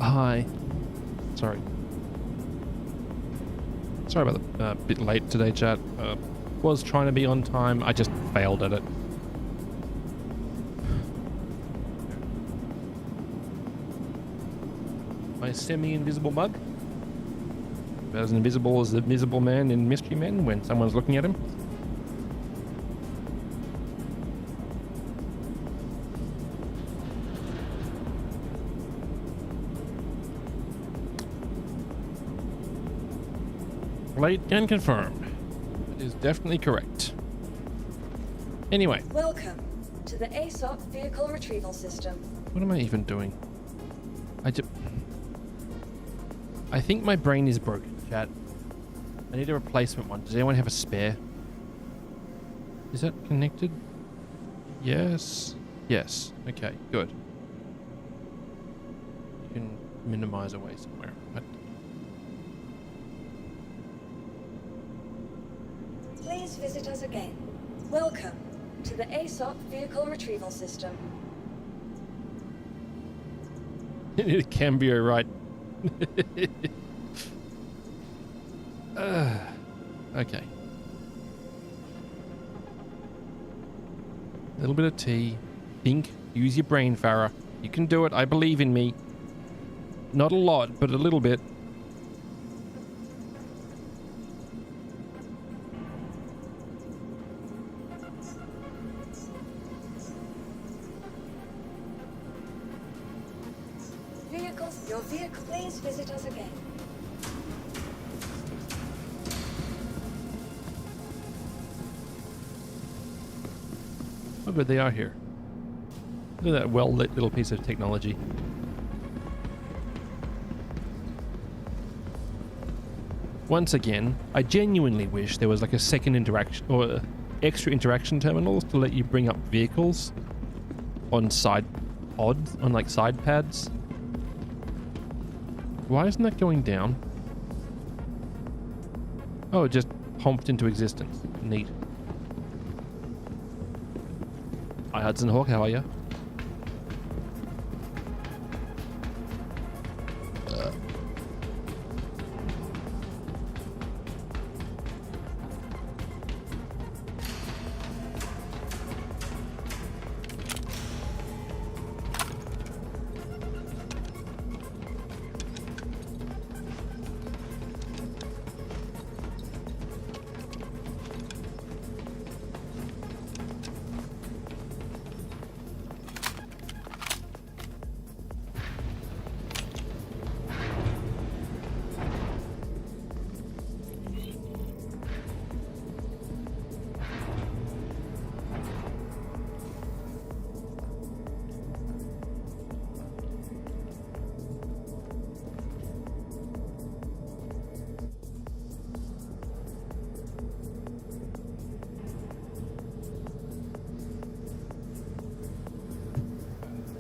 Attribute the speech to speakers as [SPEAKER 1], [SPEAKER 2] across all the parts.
[SPEAKER 1] Hi. Sorry. Sorry about the bit late today, chat. Was trying to be on time. I just failed at it. My semi-invisible mug. About as invisible as the Invisible Man in Mystery Men when someone's looking at him. Late and confirmed. It is definitely correct. Anyway.
[SPEAKER 2] Welcome to the ASOP Vehicle Retrieval System.
[SPEAKER 1] What am I even doing? I think my brain is broken, chat. I need a replacement one. Does anyone have a spare? Is that connected? Yes. Yes. Okay, good. You can minimize away somewhere.
[SPEAKER 2] Please visit us again. Welcome to the ASOP Vehicle Retrieval System.
[SPEAKER 1] You need a cambio right. Okay. A little bit of tea. Think. Use your brain, Farah. You can do it. I believe in me. Not a lot, but a little bit.
[SPEAKER 2] Your vehicle. Please visit us again.
[SPEAKER 1] Oh, good, they are here. Look at that well-lit little piece of technology. Once again, I genuinely wish there was like a second interaction or extra interaction terminals to let you bring up vehicles on side pods, on like side pads. Why isn't that going down? Oh, it just pumped into existence. Neat. Hi, Hudson Hawk, how are you?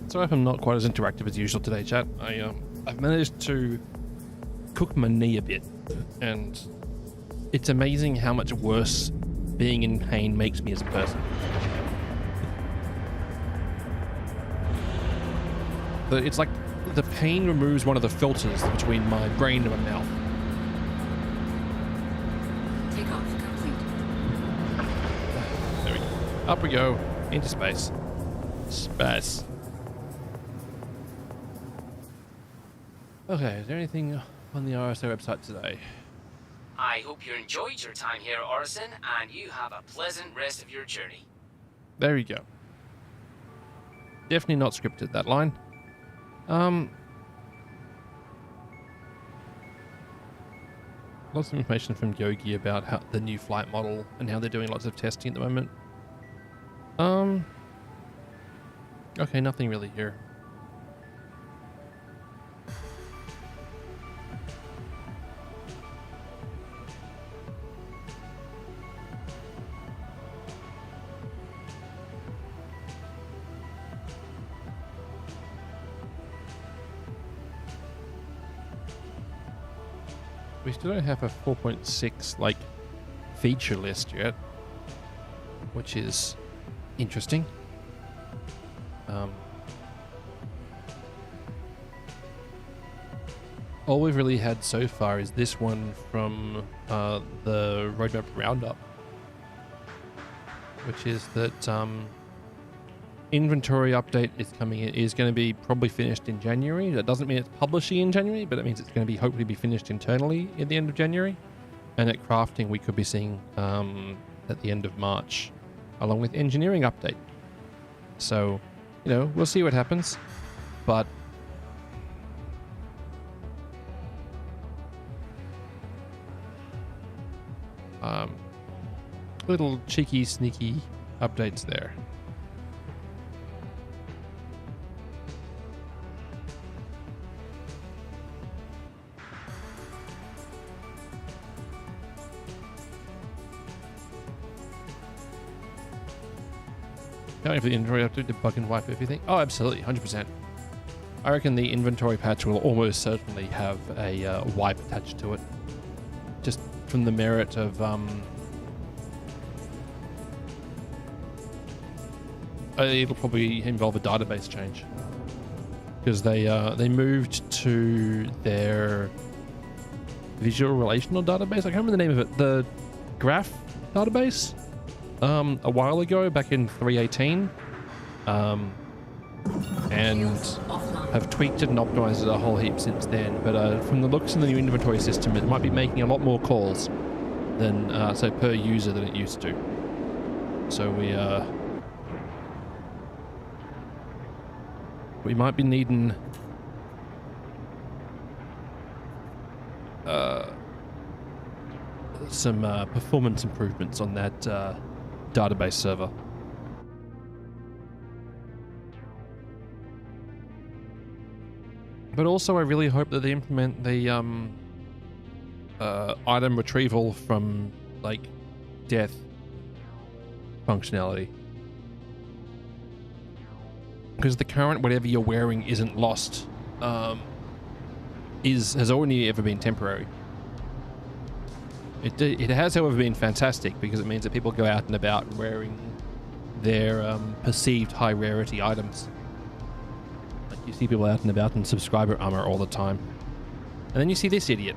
[SPEAKER 1] Sorry if I'm not quite as interactive as usual today, chat. I've managed to cook my knee a bit, and it's amazing how much worse being in pain makes me as a person. But it's like the pain removes one of the filters between my brain and my mouth.
[SPEAKER 3] Takeoff complete.
[SPEAKER 1] There we go. Up we go into space. Space. Okay, is there anything on the RSA website today?
[SPEAKER 4] I hope you enjoyed your time here, Orison, and you have a pleasant rest of your journey.
[SPEAKER 1] There you go. Definitely not scripted, that line. Lots of information from Yogi about how the new flight model and how they're doing lots of testing at the moment. Okay, nothing really here. We still don't have a 4.6 like feature list yet, which is interesting. all we've really had so far is this one from the roadmap roundup, which is that inventory update is going to be probably finished in January. That doesn't mean it's publishing in January, but it means it's going to be hopefully be finished internally at the end of January. And at crafting, we could be seeing at the end of March, along with engineering update. So, you know, we'll see what happens. But little cheeky, sneaky updates there. Can't wait for the inventory update to bug and wipe everything. Oh, absolutely, 100%. I reckon the inventory patch will almost certainly have a wipe attached to it, just from the merit of it'll probably involve a database change, because they moved to their visual relational database. I can't remember the name of it. The graph database a while ago, back in 3.18, and have tweaked it and optimized it a whole heap since then. But from the looks in the new inventory system, it might be making a lot more calls than so per user than it used to. So we might be needing some performance improvements on that database server. But also, I really hope that they implement the item retrieval from like death functionality, because the current whatever you're wearing isn't lost, has only ever been temporary. It has, however, been fantastic, because it means that people go out and about wearing their perceived high rarity items. Like, you see people out and about in subscriber armor all the time, and then you see this idiot.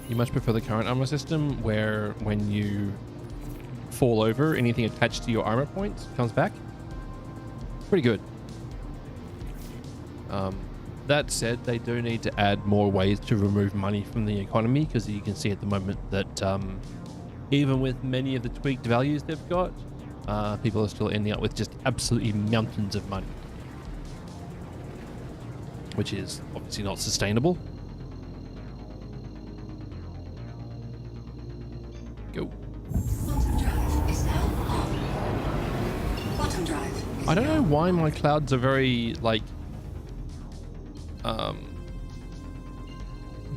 [SPEAKER 1] You much prefer the current armor system, where when you fall over, anything attached to your armor points comes back? Pretty good. That said, they do need to add more ways to remove money from the economy, because you can see at the moment that even with many of the tweaked values they've got, people are still ending up with just absolutely mountains of money, which is obviously not sustainable. Go. I don't know why my clouds are very like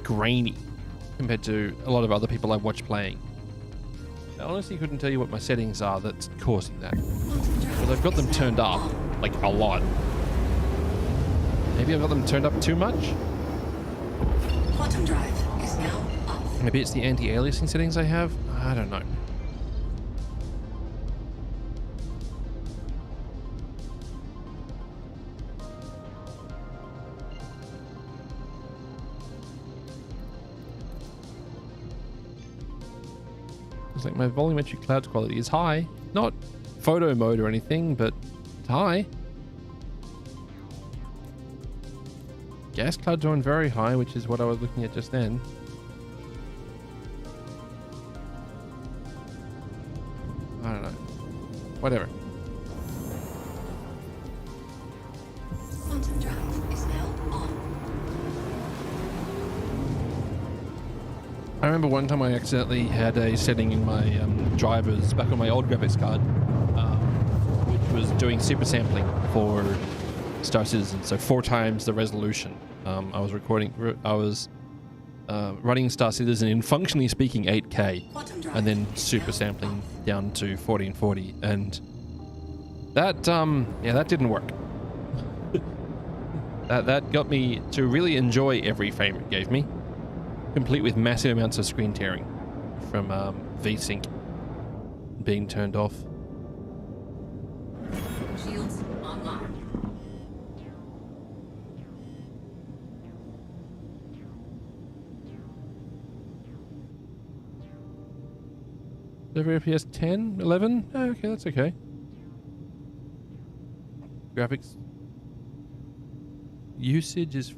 [SPEAKER 1] grainy compared to a lot of other people I watch playing. I honestly couldn't tell you what my settings are that's causing that, because I've got them turned up like a lot. Maybe I've got them turned up too much.
[SPEAKER 3] Quantum drive is now off.
[SPEAKER 1] Maybe it's the anti-aliasing settings I have. I don't know. It's like my volumetric clouds quality is high. Not photo mode or anything, but it's high. Gas clouds are on very high, which is what I was looking at just then. I don't know. Whatever.
[SPEAKER 3] Quantum drive is now on.
[SPEAKER 1] I remember one time I accidentally had a setting in my drivers back on my old graphics card, which was doing super sampling for Star Citizen, so 4 times the resolution. I was running Star Citizen in, functionally speaking, 8K,
[SPEAKER 3] Quantum drive
[SPEAKER 1] and then
[SPEAKER 3] is
[SPEAKER 1] super
[SPEAKER 3] now
[SPEAKER 1] sampling down to 1440, and that that didn't work. that got me to really enjoy every frame it gave me, complete with massive amounts of screen tearing from VSync being turned off.
[SPEAKER 3] Shields online.
[SPEAKER 1] Every FPS 10, 11? Oh, okay, that's okay. Graphics usage is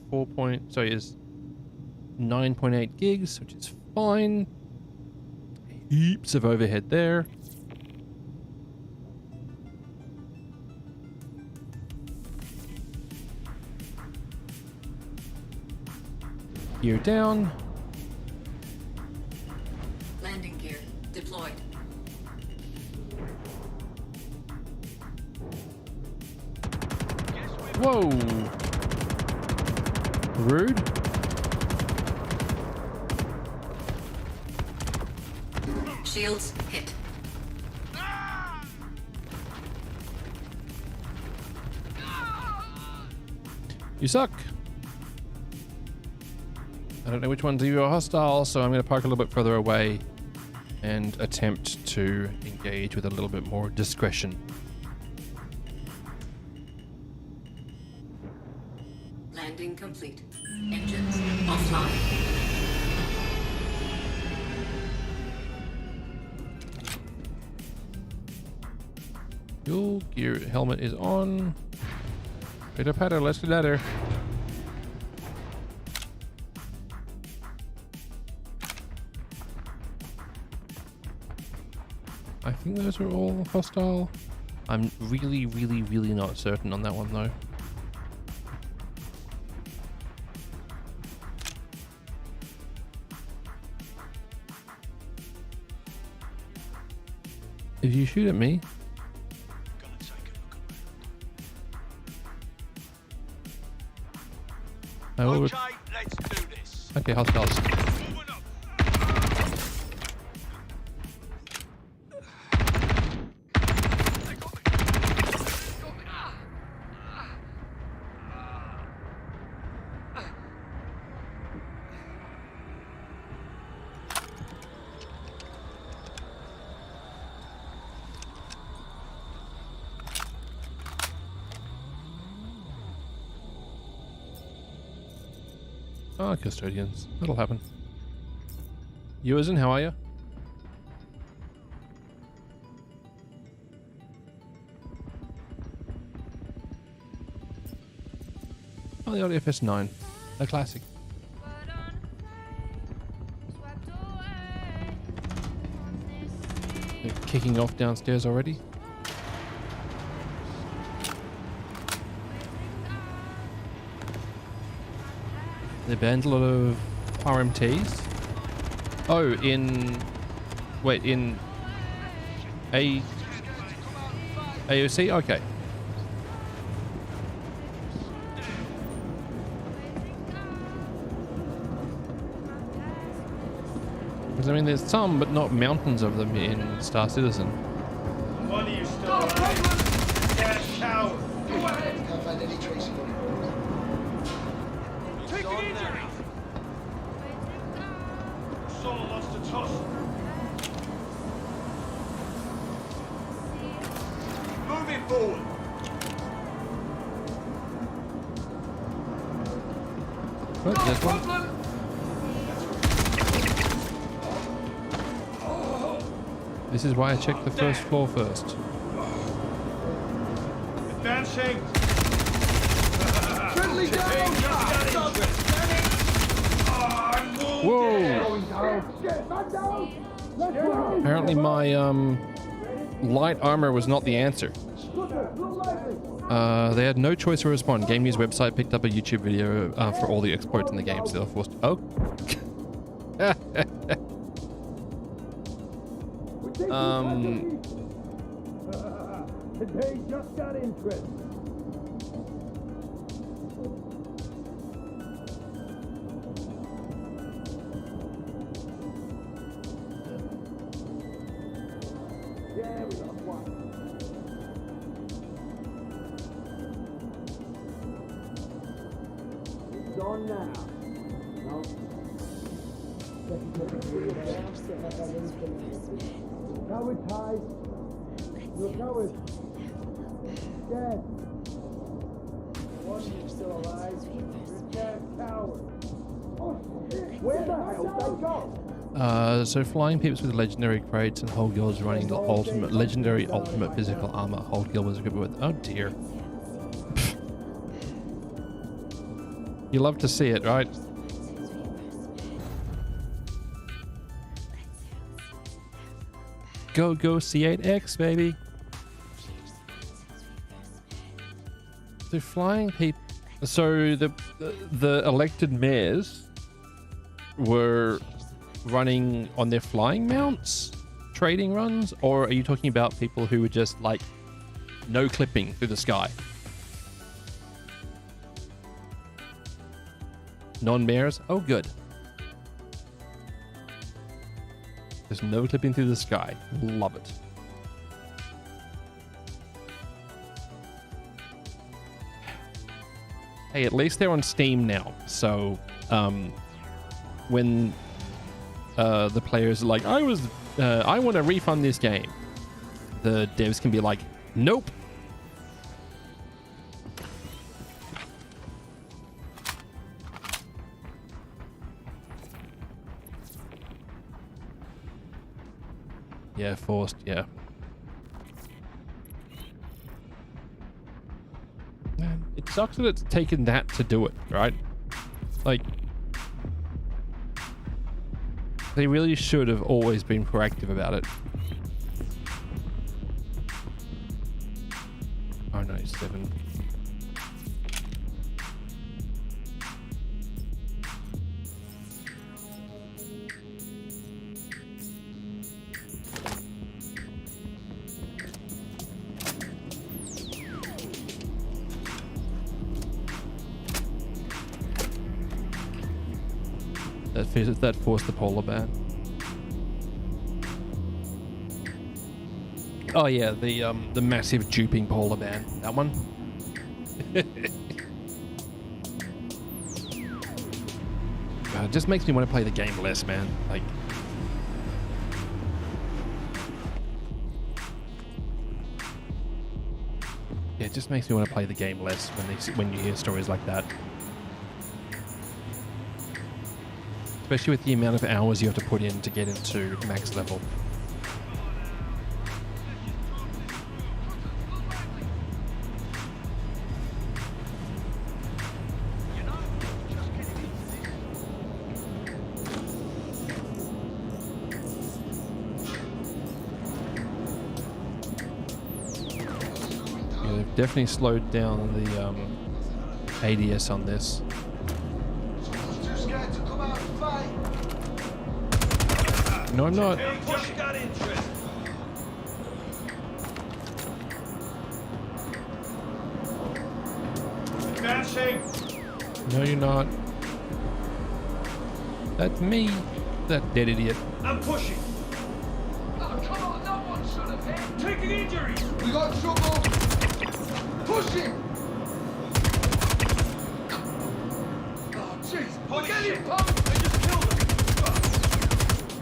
[SPEAKER 1] 9.8 gigs, which is fine. Heaps of overhead there. Gear down.
[SPEAKER 3] Landing gear deployed.
[SPEAKER 1] Whoa! Rude.
[SPEAKER 3] Shields hit.
[SPEAKER 1] You suck. I don't know which ones of you are hostile, so I'm going to park a little bit further away and attempt to engage with a little bit more discretion.
[SPEAKER 3] Landing complete. Engines offline.
[SPEAKER 1] Fuel gear helmet is on. Pitter patter, let's do ladder. I think those are all hostile. I'm really, really, really not certain on that one though. If you shoot at me, I will.
[SPEAKER 5] Okay, let's do this.
[SPEAKER 1] Okay, hostiles.
[SPEAKER 5] Moving up. They got me. Got me.
[SPEAKER 1] Ah, custodians. That'll happen. Yuazin, how are you? Oh, the Audio FS9. A classic. They're kicking off downstairs already. They banned a lot of RMTs. Oh, in AOC? Okay. Because I mean, there's some, but not mountains of them in Star Citizen.
[SPEAKER 5] One of you still alive? Get a shower.
[SPEAKER 6] Can't find any trace of him.
[SPEAKER 5] Take it easy. Someone wants to toss. Moving forward.
[SPEAKER 1] Oh, there's one. This is why I checked the first floor first.
[SPEAKER 5] Advancing.
[SPEAKER 6] Friendly down!
[SPEAKER 1] Whoa! Apparently my light armor was not the answer. They had no choice to respond. Game News website picked up a YouTube video for all the exploits in the game, so they were forced to... Oh.
[SPEAKER 5] They just got interest. on now. No. Coward ties. You're coward. Dead. You're still alive. You're dead, coward. Oh, shit. Where the hell did they go?
[SPEAKER 1] So flying peeps with legendary crates and Hold Girl is running the legendary ultimate physical armor Hold Girl was equipped with. Oh dear. You love to see it, right? Go C8X, baby. So flying people. So the elected mayors were running on their flying mounts, trading runs, or are you talking about people who were just like no clipping through the sky? Non-mayors? Oh, good. There's no clipping through the sky. Love it. Hey, at least they're on Steam now. So, when the players are like, I want to refund this game, the devs can be like, nope. Yeah, forced, yeah. Man, it sucks that it's taken that to do it, right? Like, they really should have always been proactive about it. Oh no, 7. That forced the polar bear. Oh yeah, the massive duping polar bear. That one. God, it just makes me want to play the game less, man. Like, yeah, it just makes me want to play the game less when you hear stories like that. Especially with the amount of hours you have to put in to get into max level. Yeah, they've definitely slowed down the ADS on this. No, I'm not.
[SPEAKER 5] Just got interest. Bad shape.
[SPEAKER 1] No, you're not. That's me. That dead idiot.
[SPEAKER 5] I'm pushing.
[SPEAKER 6] Oh, come on, no one should have hit.
[SPEAKER 5] Taking injuries.
[SPEAKER 6] We got trouble. Push him. Oh, jeez.
[SPEAKER 5] Holy
[SPEAKER 6] Get
[SPEAKER 5] shit.
[SPEAKER 6] him, pump.
[SPEAKER 5] They just killed him.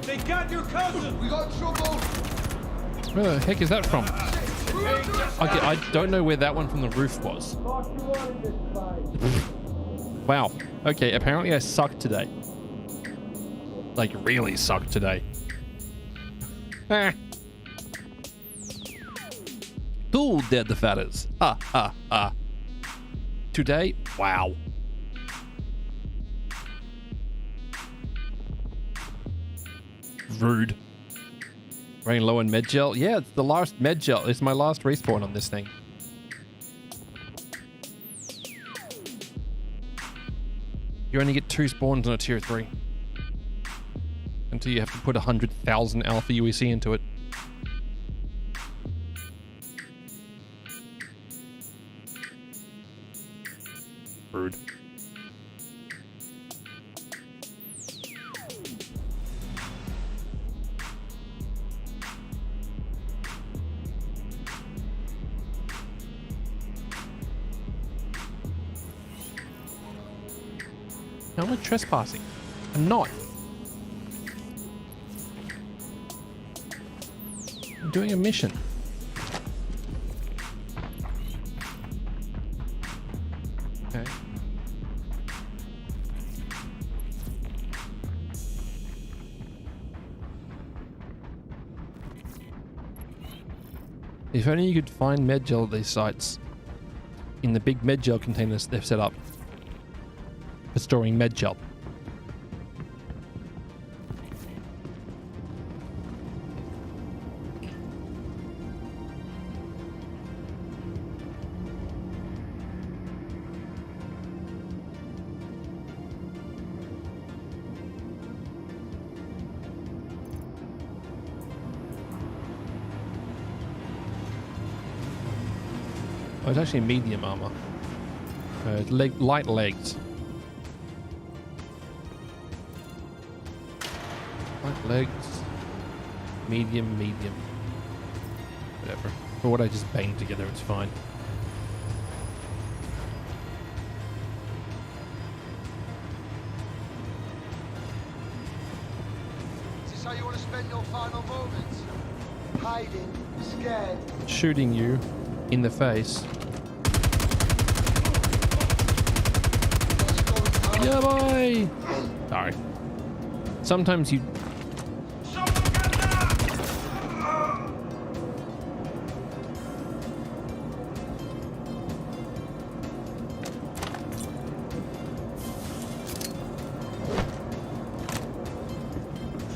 [SPEAKER 5] They got your cousin.
[SPEAKER 6] We got trouble.
[SPEAKER 1] Where the heck is that from?
[SPEAKER 6] We're under attack.
[SPEAKER 1] Okay, I don't know where that one from the roof was.
[SPEAKER 5] Thought you wanted this fight.
[SPEAKER 1] Wow. Okay, apparently I suck today. Like, really suck today. Ah. Too dead the fatters. Today? Wow. Rude. Running low on med gel? Yeah, it's the last med gel. It's my last respawn on this thing. You only get 2 spawns on a tier 3. Until you have to put 100,000 alpha UEC into it. Rude. How am I trespassing? I'm not. I'm doing a mission. Okay. If only you could find medgel at these sites in the big medgel containers they've set up for storing medgel. Oh, it's actually medium armor. Light legs. Light legs. Medium. Whatever. For what I just banged together, it's fine.
[SPEAKER 5] Is this how you want to spend your final moments? Hiding, scared.
[SPEAKER 1] Shooting you in the face. Yeah, boy! Sorry. Sometimes you...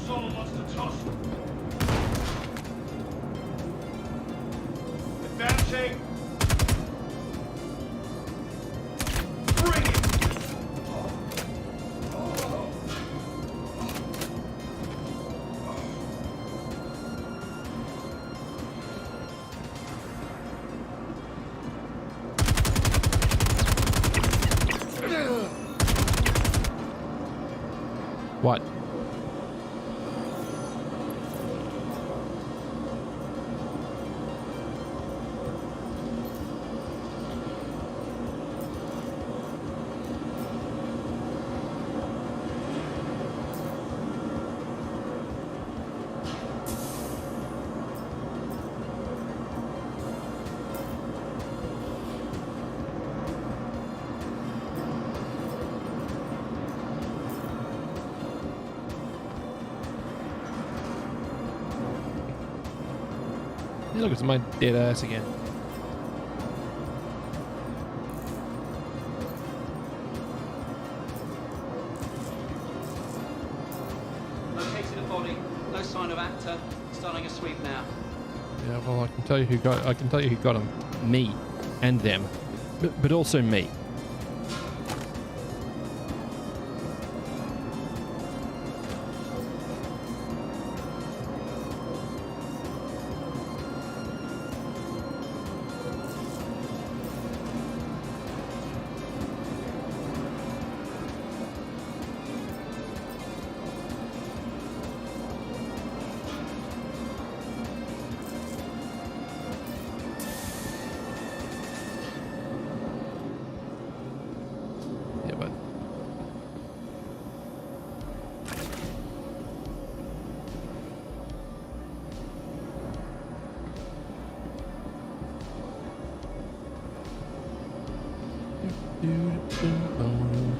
[SPEAKER 6] Someone wants to toss. Advancing. Bring it.
[SPEAKER 1] What? Hey, look, it's my dead ass again.
[SPEAKER 7] Located a body. No sign of actor. Starting a sweep now.
[SPEAKER 1] Yeah, well, I can tell you who got him. Me, and them, but also me. Yeah, but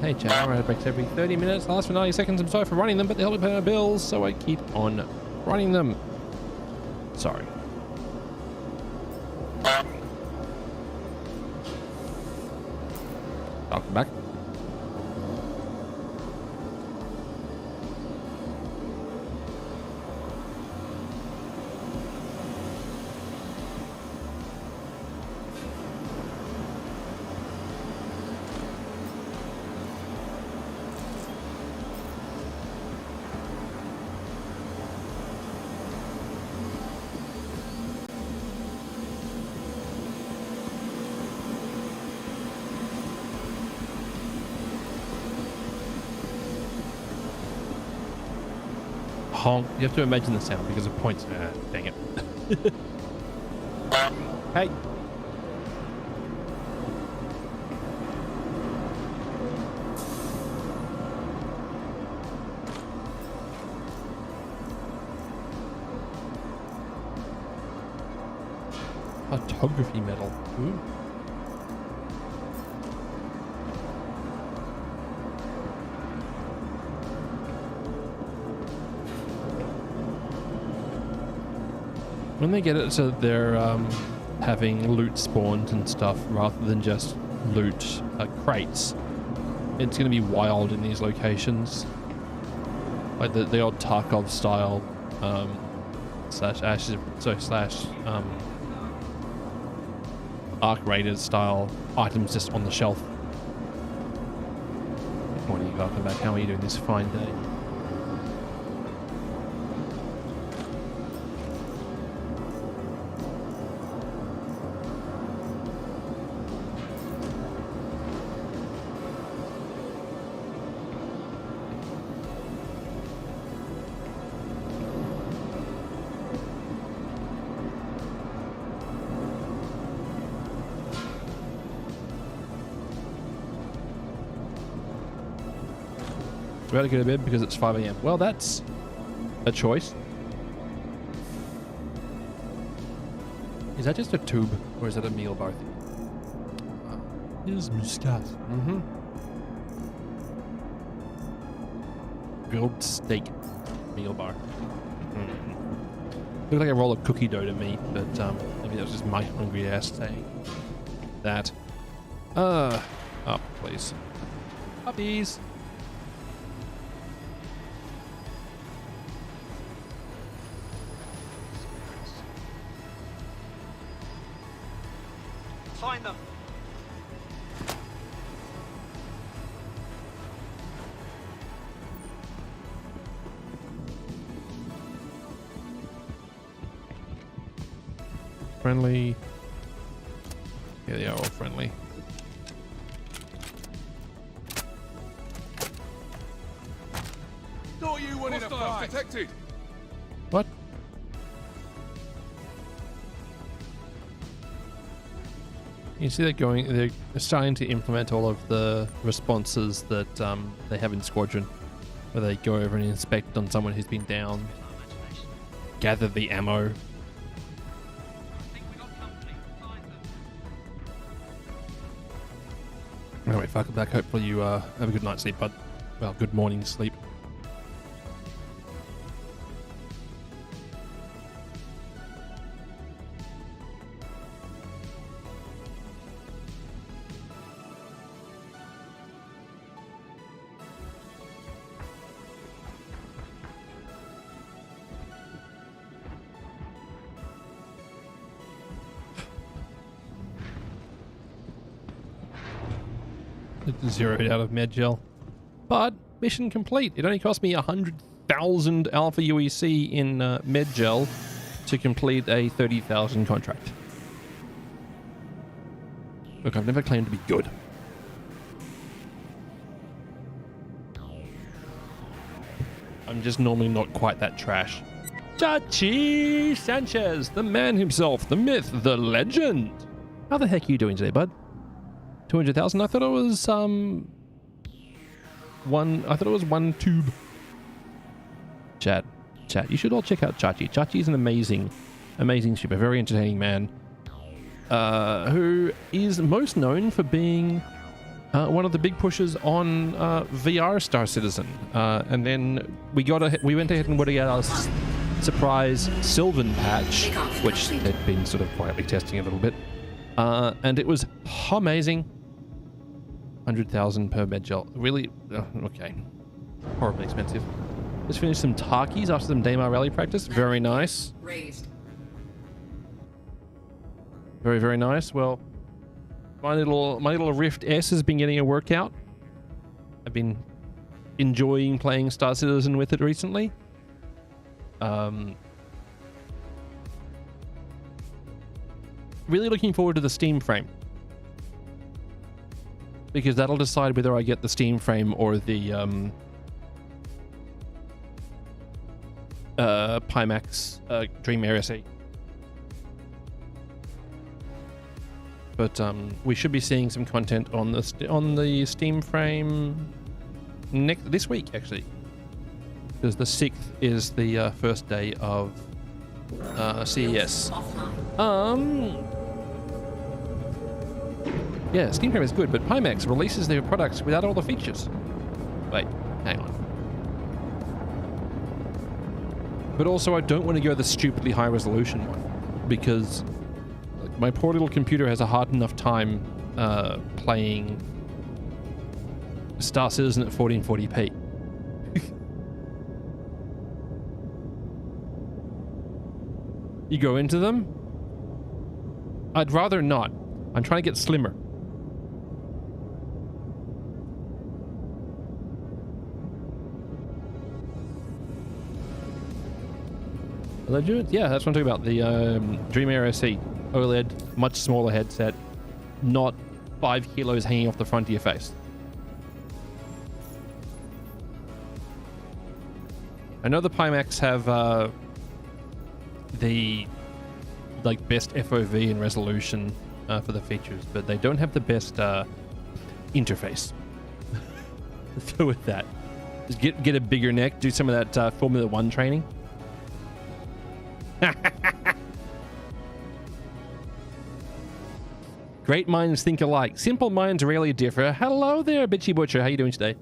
[SPEAKER 1] hey chat, I run breaks every 30 minutes, lasts for 90 seconds. I'm sorry for running them, but they help me pay my bills, so I keep on running them. Sorry. Welcome back. Honk. You have to imagine the sound because of points. Dang it. Hey. Photography medal. Ooh. When they get it so they're having loot spawned and stuff rather than just loot crates, it's going to be wild in these locations. Like the old Tarkov style slash Arc Raiders style items just on the shelf. Good morning, welcome back. How are you doing this fine day? About to go to bed because it's 5 a.m. Well, that's a choice. Is that just a tube or is that a meal bar? Here's Muscat. Mm-hmm. Grilled steak meal bar. Looks like a roll of cookie dough to me, but maybe that was just my hungry ass saying that. Up, please. Puppies.
[SPEAKER 7] Find them.
[SPEAKER 1] Friendly. Yeah, they are all friendly.
[SPEAKER 5] Thought you wanted a fight. Detected.
[SPEAKER 1] What? You see that going, they're starting to implement all of the responses that they have in Squadron, where they go over and inspect on someone who's been down, gather the ammo. Anyway, fuck it back. Hopefully you have a good night's sleep, bud. Well, good morning sleep. Zeroed out of Medgel, but mission complete. It only cost me 100,000 Alpha UEC in Medgel to complete a 30,000 contract. Look, I've never claimed to be good. I'm just normally not quite that trash. Chachi Sanchez, the man himself, the myth, the legend. How the heck are you doing today, bud? 200,000. I thought it was one tube. Chat. You should all check out Chachi. Chachi is an amazing streamer, very entertaining man, who is most known for being one of the big pushers on VR Star Citizen. And then we went ahead and got our surprise Sylvan patch, which they'd been sort of quietly testing a little bit, and it was amazing. 100,000 per Medgel. Really? Okay. Horribly expensive. Just finished some Tarkies after some Daymar rally practice. Very nice.
[SPEAKER 3] Raised.
[SPEAKER 1] Very, very nice. Well, my little Rift S has been getting a workout. I've been enjoying playing Star Citizen with it recently. Really looking forward to the Steam frame, because that'll decide whether I get the Steam frame or the Pimax Dream Air SE. But we should be seeing some content on the Steam frame this week, actually, because the 6th is the first day of CES. Yeah, Steam Frame is good, but Pimax releases their products without all the features. Wait, hang on. But also, I don't want to go the stupidly high resolution one because my poor little computer has a hard enough time playing Star Citizen at 1440p. You go into them? I'd rather not. I'm trying to get slimmer. Legit? Yeah, that's what I'm talking about. The Dream Air SE OLED, much smaller headset, not 5 kilos hanging off the front of your face. I know the Pimax have the best FOV and resolution for the features, but they don't have the best interface. Let's go with that. Just get a bigger neck, do some of that Formula 1 training. Great minds think alike. Simple minds rarely differ. Hello there, Bitchy Butcher. How you doing today?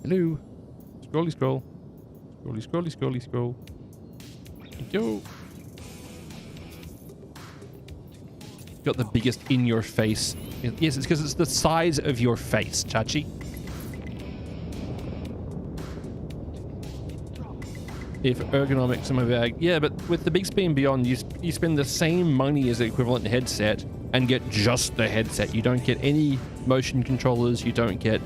[SPEAKER 1] Hello. Scrolly scroll. Scrolly scrolly scrolly scroll. Go. Got the biggest in your face. Yes, it's because it's the size of your face, Chachi. If ergonomics in my bag. Yeah, but with the Bixby and Beyond, you spend the same money as the equivalent headset and get just the headset. You don't get any motion controllers. You don't get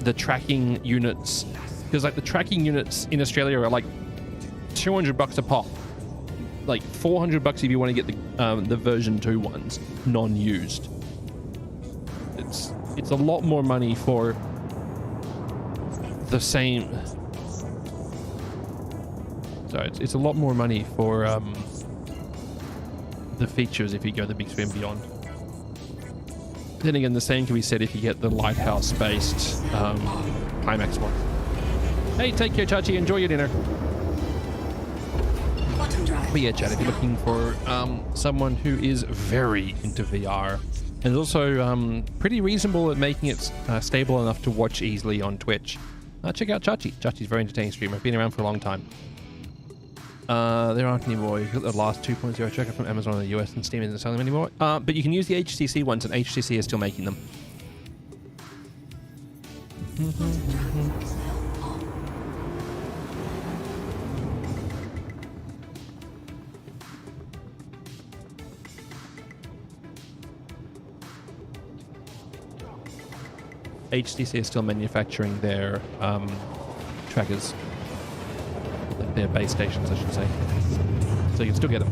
[SPEAKER 1] the tracking units. Because like the tracking units in Australia are like $200 a pop. Like $400 if you want to get the version 2 ones, non-used. It's a lot more money for the same. So it's a lot more money for the features if you go the Bixby and Beyond. Then again, the same can be said if you get the Lighthouse-based Pimax one. Hey, take care, Chachi. Enjoy your dinner. But yeah, Chad, if you're looking for someone who is very into VR and is also pretty reasonable at making it stable enough to watch easily on Twitch, check out Chachi. Chachi's a very entertaining streamer. Been around for a long time. There aren't any more. You've got the last 2.0 checker from Amazon in the US, and Steam isn't selling them anymore. But you can use the HTC ones, and HTC is still making them. HTC is still manufacturing their trackers. Their base stations, I should say. So you can still get them.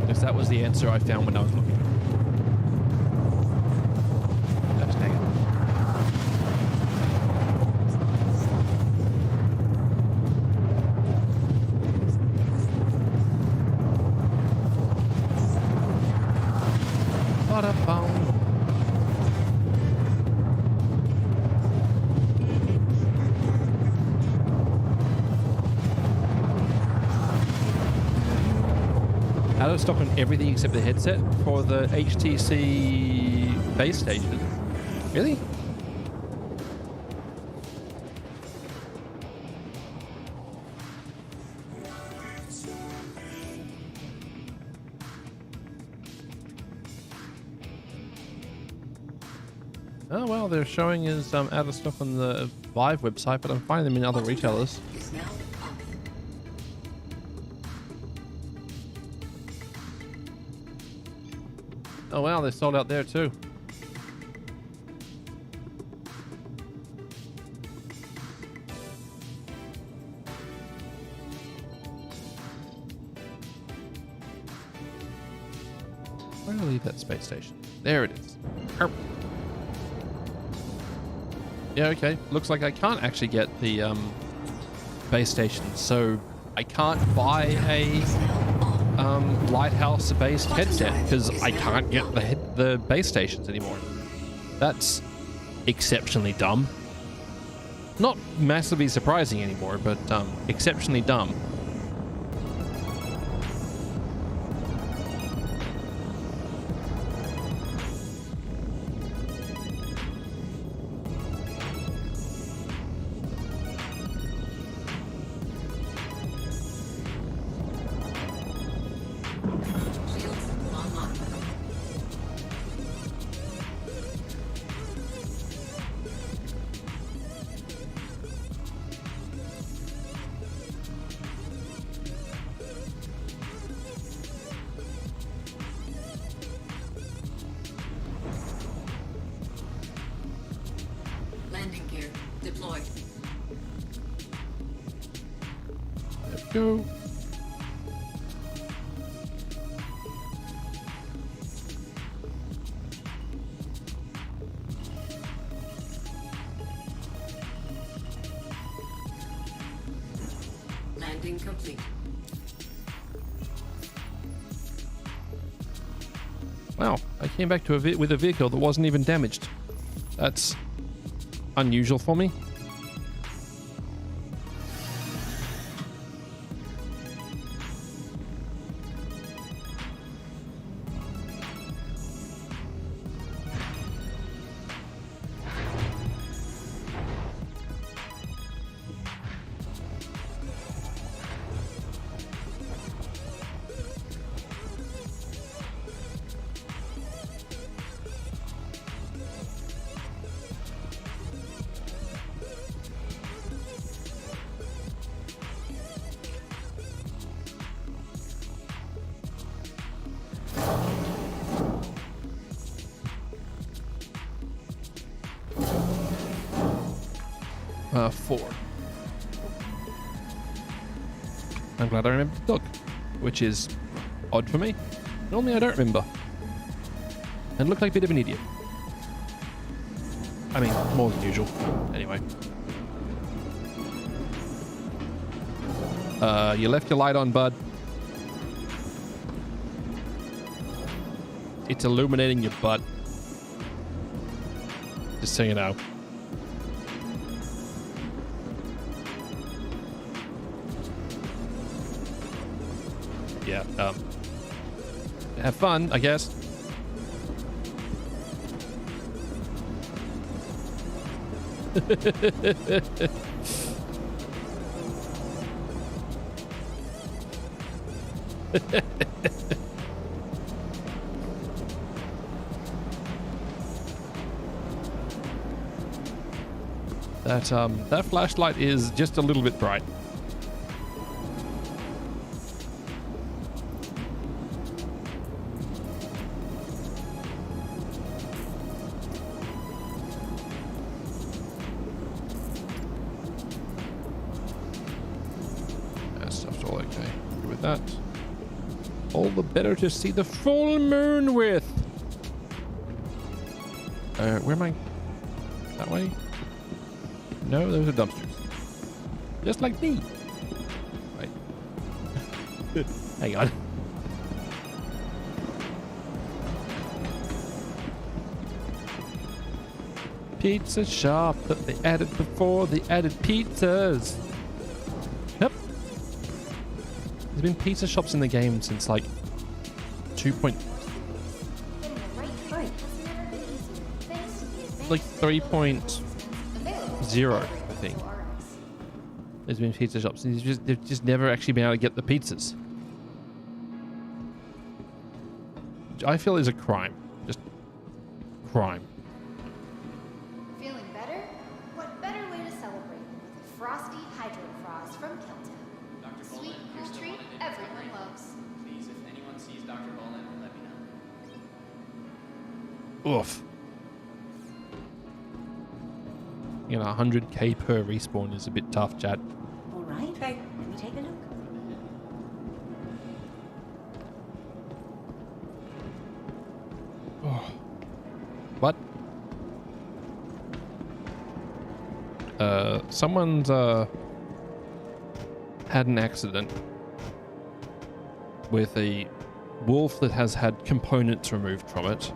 [SPEAKER 1] Because that was the answer I found when I was looking. Gosh dang it. Out of stock on everything except the headset for the HTC base station. Really? Oh well, they're showing is out of stock on the Vive website, but I'm finding them in other retailers. Oh wow, they sold out there too. Where did I leave that space station? There it is. Herp. Yeah, okay. Looks like I can't actually get the base station, so I can't buy a Lighthouse-based headset because I can't get the base stations anymore. That's exceptionally dumb. Not massively surprising anymore, but exceptionally dumb.
[SPEAKER 3] Shields online. Landing gear deployed.
[SPEAKER 1] Let's go.
[SPEAKER 3] Landing complete.
[SPEAKER 1] Wow, I came back to with a vehicle that wasn't even damaged. That's unusual for me. Four. I'm glad I remember to look, which is odd for me. Normally I don't remember. And look like a bit of an idiot. I mean, more than usual. Anyway. You left your light on, bud. It's illuminating your butt. Just so you know. Yeah, have fun, I guess. That flashlight is just a little bit bright. That all the better to see the full moon with. Where am I? That way? No, those are dumpsters. Just like me. Right. Hang on. Pizza shop that they added before they added pizzas. Yep. There's been pizza shops in the game since like 2.0, like 3.0, I think. There's been pizza shops, and they've just never actually been able to get the pizzas, which I feel is a crime. Just crime.
[SPEAKER 8] Feeling better? What better way to celebrate than with a frosty Hydro Frost from Kilton?
[SPEAKER 7] Dr.
[SPEAKER 8] Sweet,
[SPEAKER 7] Boland,
[SPEAKER 8] cool
[SPEAKER 7] here's the
[SPEAKER 8] treat
[SPEAKER 7] one that
[SPEAKER 8] everyone loves.
[SPEAKER 7] Please, if anyone sees Dr. Boland, let me know.
[SPEAKER 1] Oof. You know, 100k per respawn is a bit tough, chat.
[SPEAKER 2] All right, let me take a look.
[SPEAKER 1] Oh. What? Someone's had an accident with a wolf that has had components removed from it.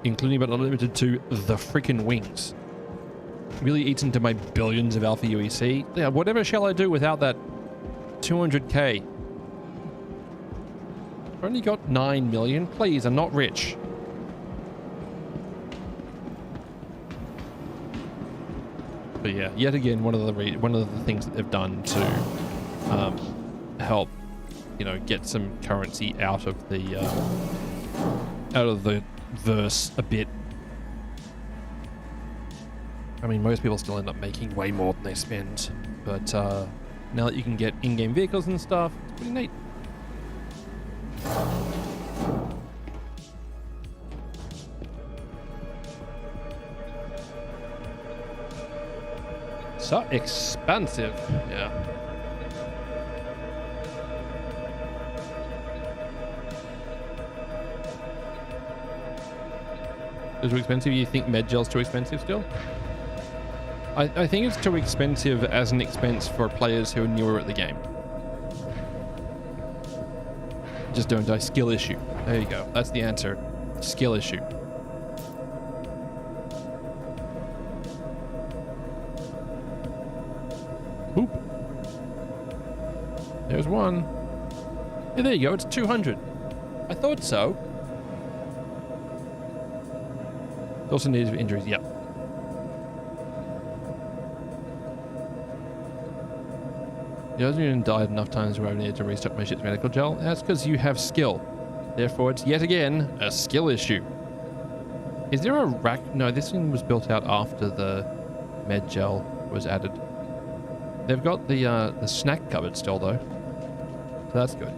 [SPEAKER 1] including but not limited to the freaking wings. Really eats into my billions of Alpha UEC. Yeah, whatever shall I do without that 200k? I've only got 9 million. Please, I'm not rich. But yeah, yet again, one of the things that they've done to help, you know, get some currency out of the verse a bit. I mean, most people still end up making way more than they spend, but now that you can get in-game vehicles and stuff, it's pretty neat. So expensive, yeah. Is it too expensive? You think Medgel's too expensive still? I think it's too expensive as an expense for players who are newer at the game. Just don't die. Skill issue. There you go. That's the answer. Skill issue. Oop. There's one. Yeah, there you go. It's 200. I thought so. Also needs injuries. Yep. He hasn't even died enough times where I've needed to restock my ship's medical gel. That's because you have skill. Therefore, it's yet again a skill issue. Is there a rack? No, this thing was built out after the med gel was added. They've got the snack cupboard still though, so that's good.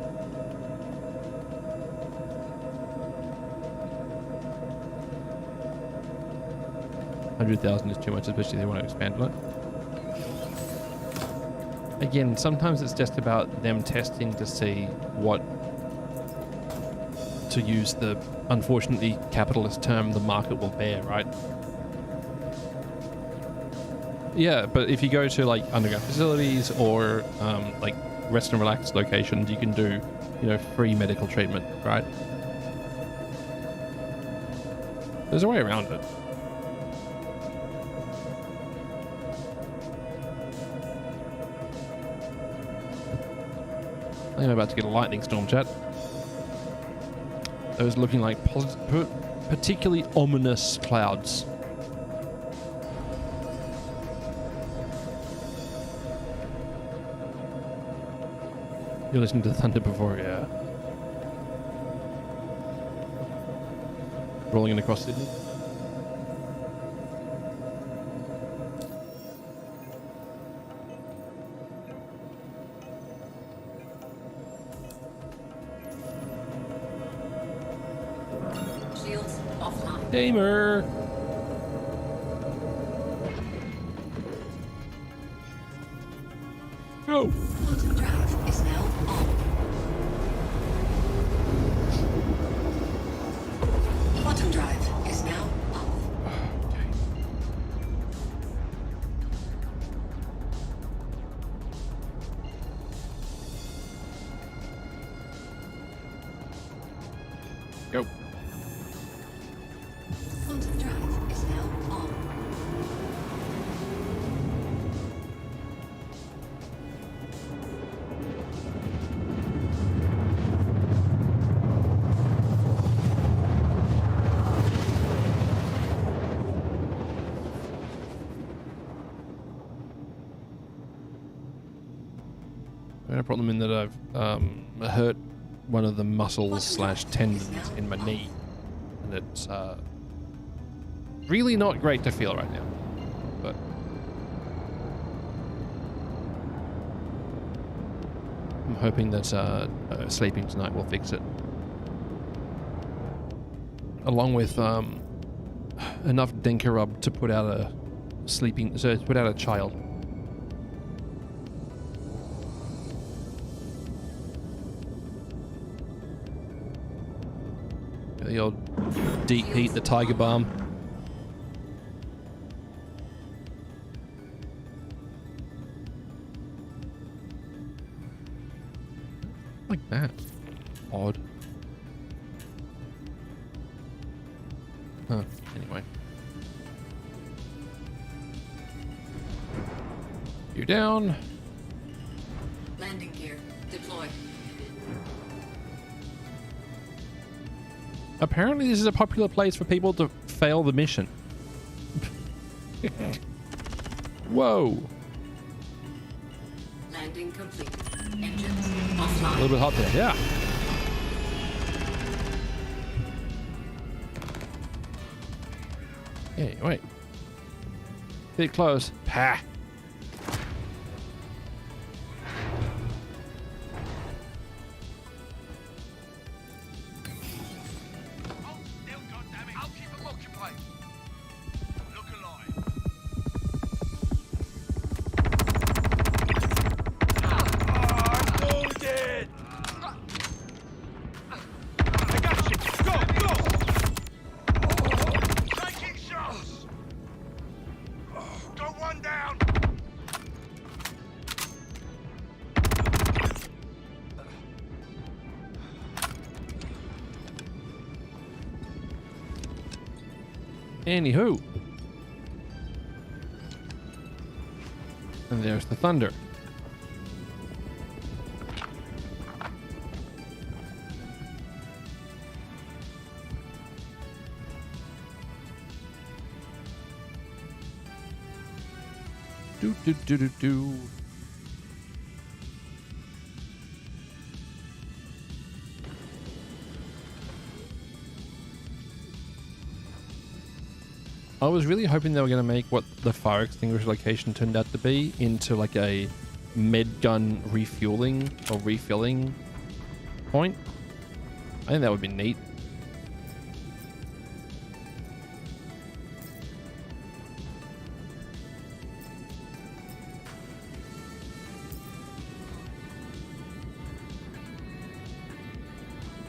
[SPEAKER 1] $100,000 is too much, especially if they want to expand on it. Again, sometimes it's just about them testing to see what, to use the unfortunately capitalist term, the market will bear, right? Yeah, but if you go to like underground facilities or like rest and relax locations, you can do, you know, free medical treatment, right? There's a way around it. I think I'm about to get a lightning storm, chat. Those looking like particularly ominous clouds. You're listening to the thunder before, yeah. Rolling in across Sydney.
[SPEAKER 3] Shields offline.
[SPEAKER 1] Gamer! Go!
[SPEAKER 3] Quantum drive is now on. Quantum drive is now off.
[SPEAKER 1] Okay. Go.
[SPEAKER 3] Quantum drive is now on.
[SPEAKER 1] I had a problem in that I've hurt one of the muscles slash tendons in my knee, and it's really not great to feel right now, but I'm hoping that sleeping tonight will fix it, along with enough Denkarub to put out a child. The old deep heat, the tiger balm. Like that. Odd. Huh. Anyway. You're down.
[SPEAKER 3] Landing gear deployed.
[SPEAKER 1] Apparently this is a popular place for people to fail the mission. Whoa.
[SPEAKER 3] Landing complete. Engines
[SPEAKER 1] A
[SPEAKER 3] offline.
[SPEAKER 1] little bit hot there. Yeah. Hey, wait. Get close. Pa.
[SPEAKER 6] Hold still, goddammit. I'll keep them occupied. Look alive. I'm wounded. I got you. Go, go. Taking shots. Got one down.
[SPEAKER 1] Anywho. And there's the thunder. Do do do do do. I was really hoping they were going to make what the fire extinguisher location turned out to be into like a med gun refueling or refilling point. I think that would be neat.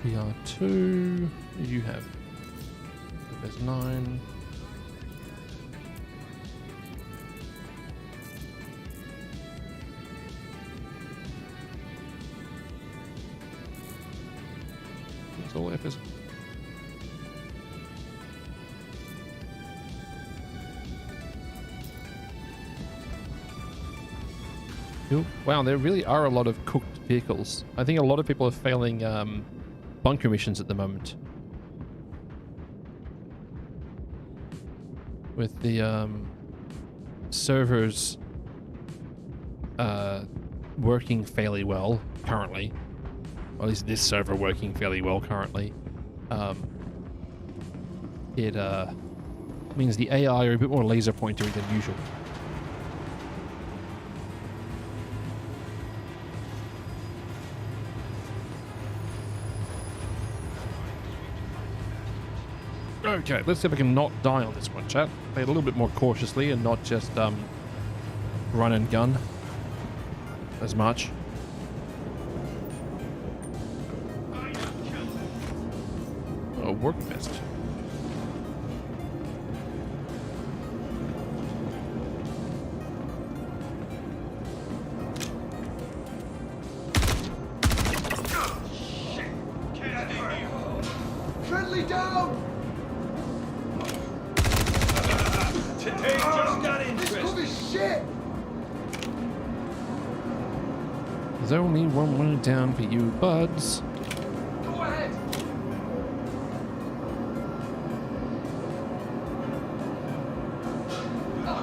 [SPEAKER 1] PR2, you have. There's 9. It's all F's. Wow, there really are a lot of cooked vehicles. I think a lot of people are failing bunker missions at the moment. With the servers working fairly well currently. Or at least this server working fairly well currently. It means the AI are a bit more laser pointery than usual. Okay, let's see if I can not die on this one, chat. Play it a little bit more cautiously and not just run and gun as much. Oh, work missed.
[SPEAKER 5] Friendly down!
[SPEAKER 6] Today just got
[SPEAKER 5] This
[SPEAKER 6] interesting.
[SPEAKER 5] could be shit!
[SPEAKER 1] There's only one way down for you, buds.
[SPEAKER 6] Go ahead.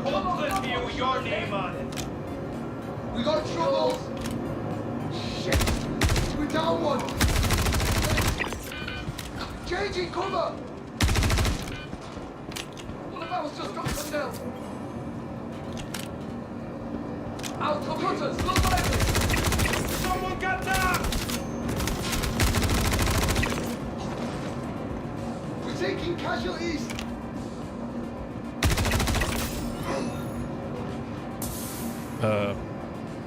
[SPEAKER 6] Put here with your name on it.
[SPEAKER 5] We got trouble! Shit! We're down one! Changing cover!
[SPEAKER 6] One of ours just got cut down. Out of cutters, look lively. Someone got down.
[SPEAKER 5] We're taking casualties!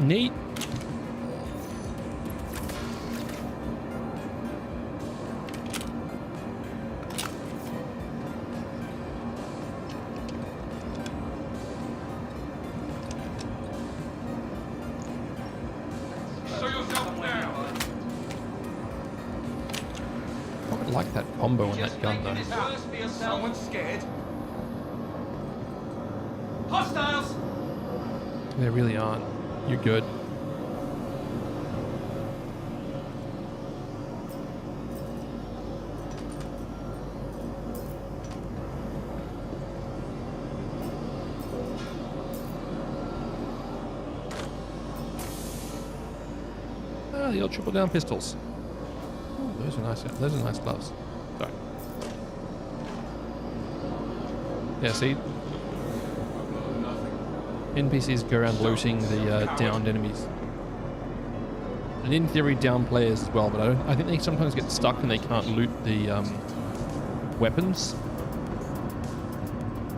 [SPEAKER 1] Neat.
[SPEAKER 6] Show yourself now.
[SPEAKER 1] like that combo on
[SPEAKER 7] Just
[SPEAKER 1] that gun
[SPEAKER 7] making this
[SPEAKER 1] though.
[SPEAKER 7] worse for yourself.
[SPEAKER 6] Someone's scared.
[SPEAKER 7] Hostiles!
[SPEAKER 1] They really aren't. You're good. Ah, the old triple down pistols. Ooh, those are nice. Those are nice gloves. Sorry. Yeah, see, NPCs go around looting the downed enemies, and in theory, down players as well. But I think they sometimes get stuck and they can't loot the weapons.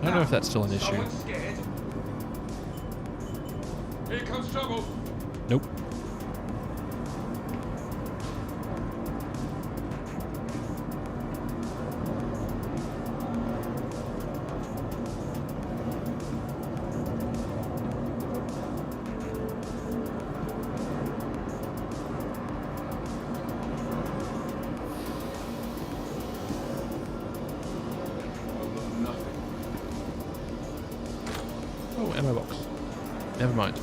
[SPEAKER 1] I don't know if that's still an issue.
[SPEAKER 6] Someone's scared. Here comes trouble.
[SPEAKER 1] Nope. Oh, ammo box. Never mind.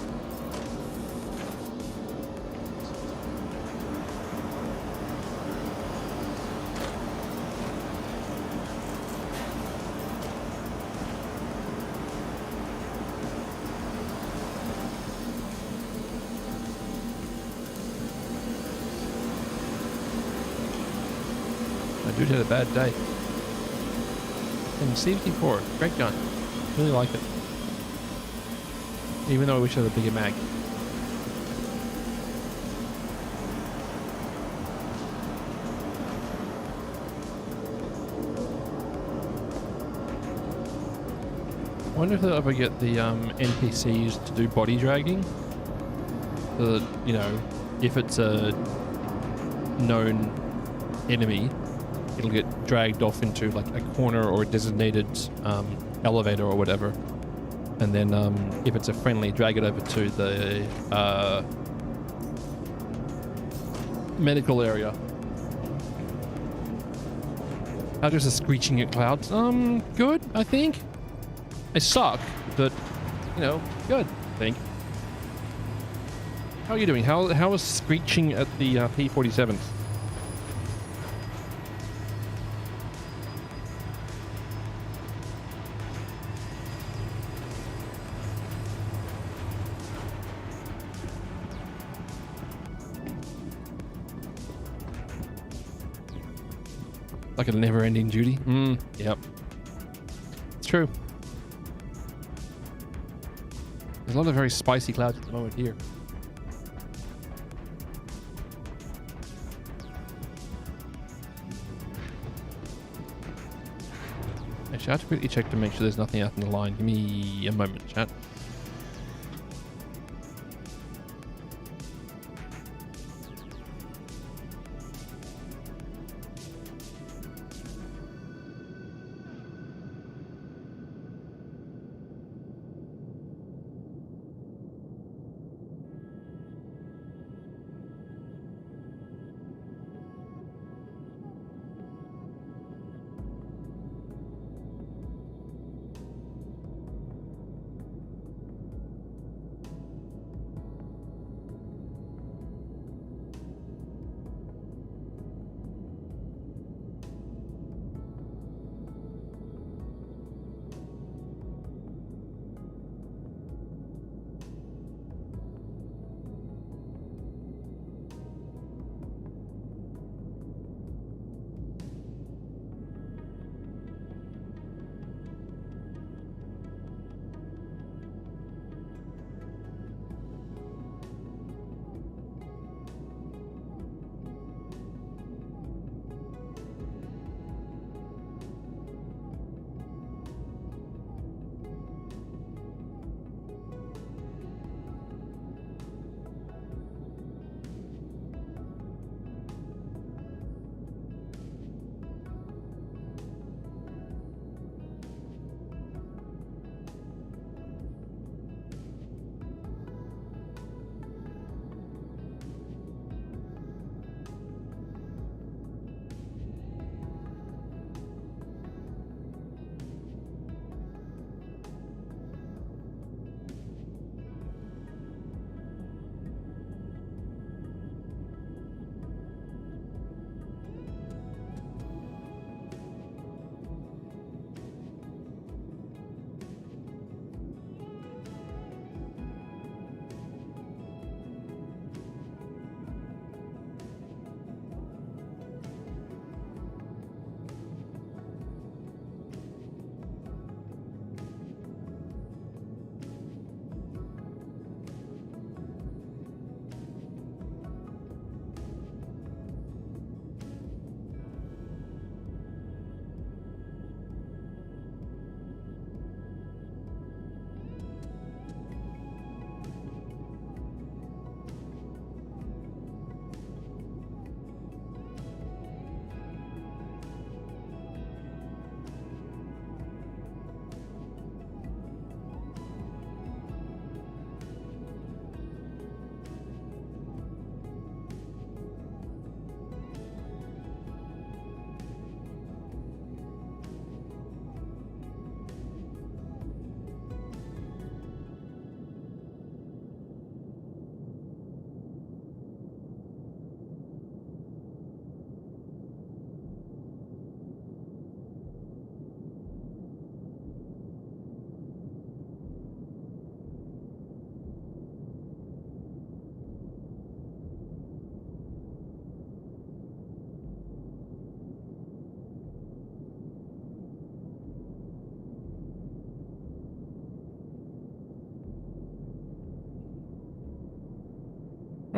[SPEAKER 1] My dude had a bad day. And C54, great gun. Really like it. Even though I wish I had a bigger mag. I wonder if they'll ever get the NPCs to do body dragging. So that, you know, if it's a known enemy, it'll get dragged off into like a corner or a designated elevator or whatever. And then if it's a friendly, drag it over to the medical area. How does the screeching at clouds? Good, I think. They suck, but, you know, good, I think. How are you doing? How is screeching at the P-47? Like a never-ending duty? Yep. It's true. There's a lot of very spicy clouds at the moment here. Actually, I have to quickly check to make sure there's nothing out in the line. Give me a moment, chat.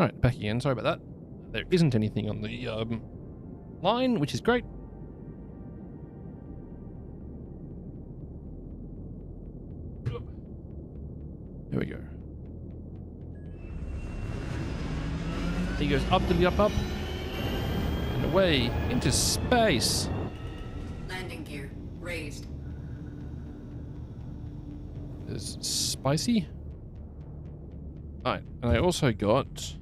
[SPEAKER 1] Right, back again. Sorry about that. There isn't anything on the line, which is great. There we go. He goes up to the up, and away into space.
[SPEAKER 3] Landing gear raised.
[SPEAKER 1] It's spicy. Alright, and I also got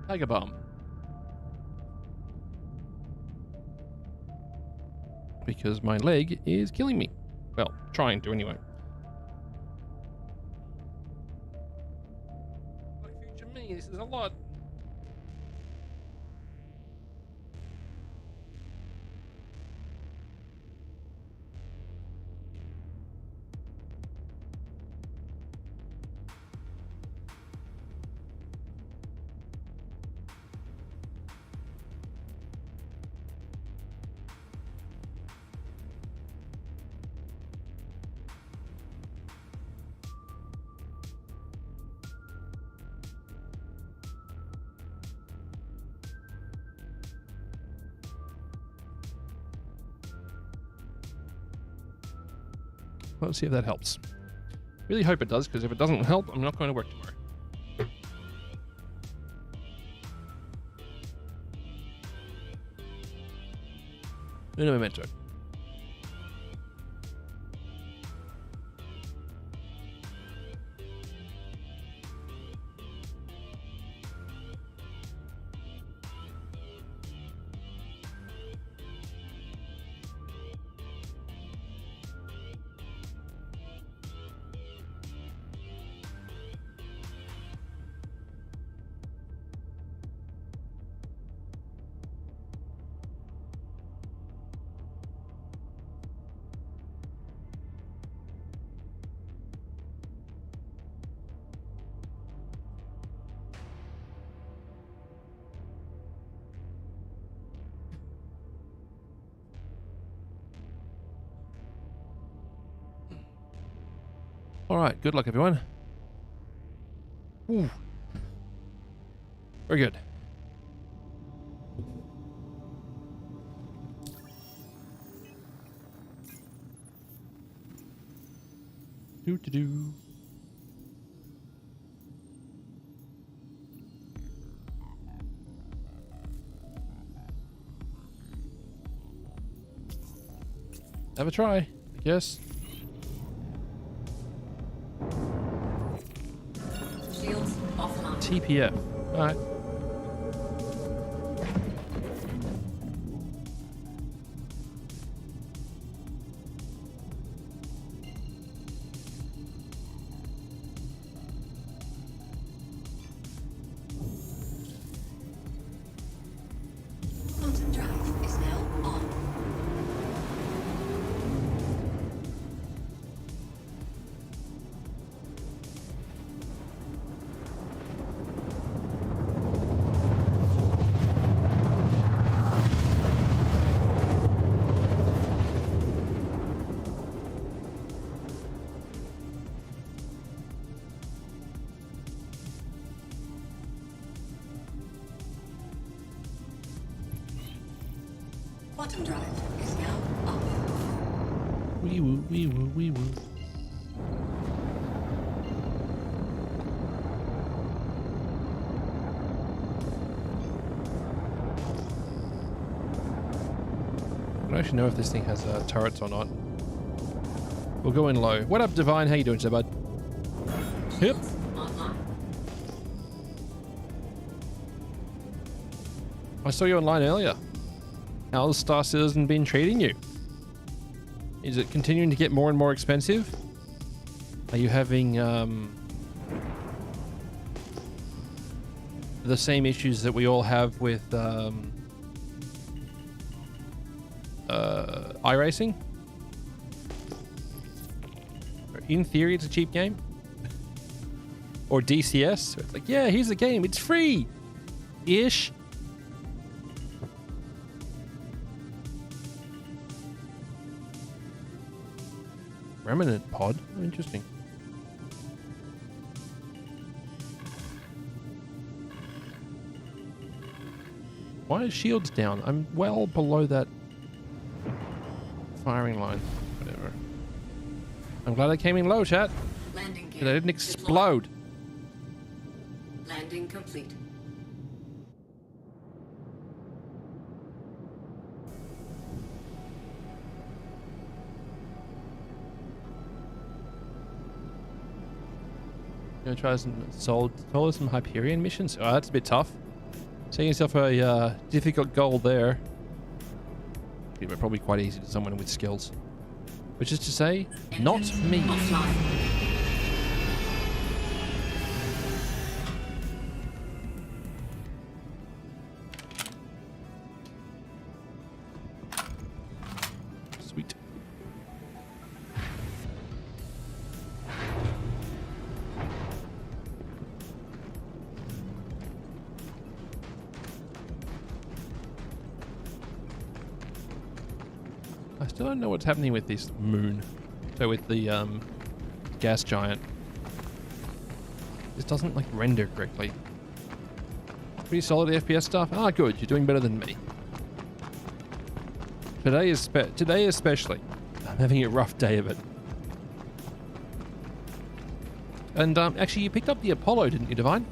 [SPEAKER 1] Tiger Balm. Because my leg is killing me. Well, trying to anyway. Like future me, this is a lot. Let's see if that helps. Really hope it does, because if it doesn't help, I'm not going to work tomorrow. No memento. Alright, good luck everyone. Ooh. Very good. Do. Have a try, I guess.
[SPEAKER 3] Shields offline.
[SPEAKER 1] TPF. Alright.
[SPEAKER 3] Quantum drive is now on. Quantum drive is now off.
[SPEAKER 1] Wee woo, wee woo, wee woo. I don't actually know if this thing has turrets or not. We'll go in low. What up, Divine? How you doing, bud? Yep.
[SPEAKER 3] Online.
[SPEAKER 1] I saw you online earlier. How's Star Citizen been treating you? Is it continuing to get more and more expensive? Are you having the same issues that we all have with iRacing? In theory, it's a cheap game. Or DCS. It's like, yeah, here's the game. It's free. Ish. Remnant pod? Oh, interesting. Why is shields down? I'm well below that firing line. Whatever. I'm glad I came in low, chat.
[SPEAKER 3] Landing gear.
[SPEAKER 1] That I didn't explode.
[SPEAKER 3] Landing complete.
[SPEAKER 1] Gonna try some Hyperion missions. Oh, that's a bit tough. Setting yourself a difficult goal there. It'd be probably quite easy to someone with skills. Which is to say, not me.
[SPEAKER 3] Offline.
[SPEAKER 1] Sweet. I still don't know what's happening with this moon. So with the gas giant. This doesn't like render correctly. Pretty solid FPS stuff. Ah, good. You're doing better than me. Today especially. I'm having a rough day of it. And actually, you picked up the Apollo, didn't you, Divine?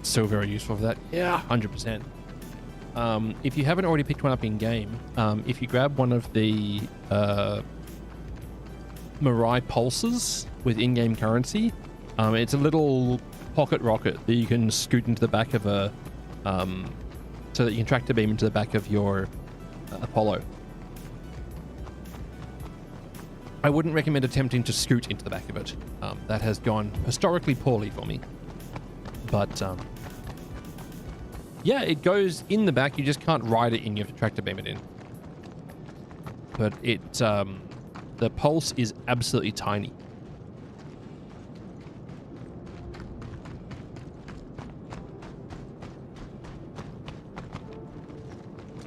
[SPEAKER 1] So very useful for that. Yeah, 100%. If you haven't already picked one up in game, if you grab one of the Mirai pulses with in-game currency, it's a little pocket rocket that you can scoot into the back of a, so that you can tractor beam into the back of your Apollo. I wouldn't recommend attempting to scoot into the back of it. That has gone historically poorly for me. But yeah, it goes in the back. You just can't ride it in. You have to tractor beam it in. But it, the pulse is absolutely tiny.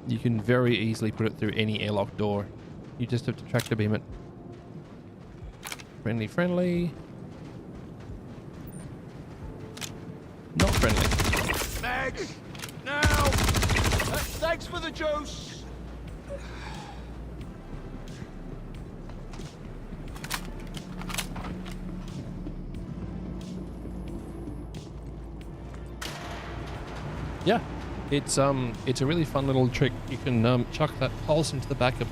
[SPEAKER 1] You can very easily put it through any airlock door. You just have to tractor beam it. Friendly, friendly. Not friendly.
[SPEAKER 6] Mags! Now! Thanks for the juice!
[SPEAKER 1] Yeah, it's a really fun little trick. You can chuck that pulse into the back of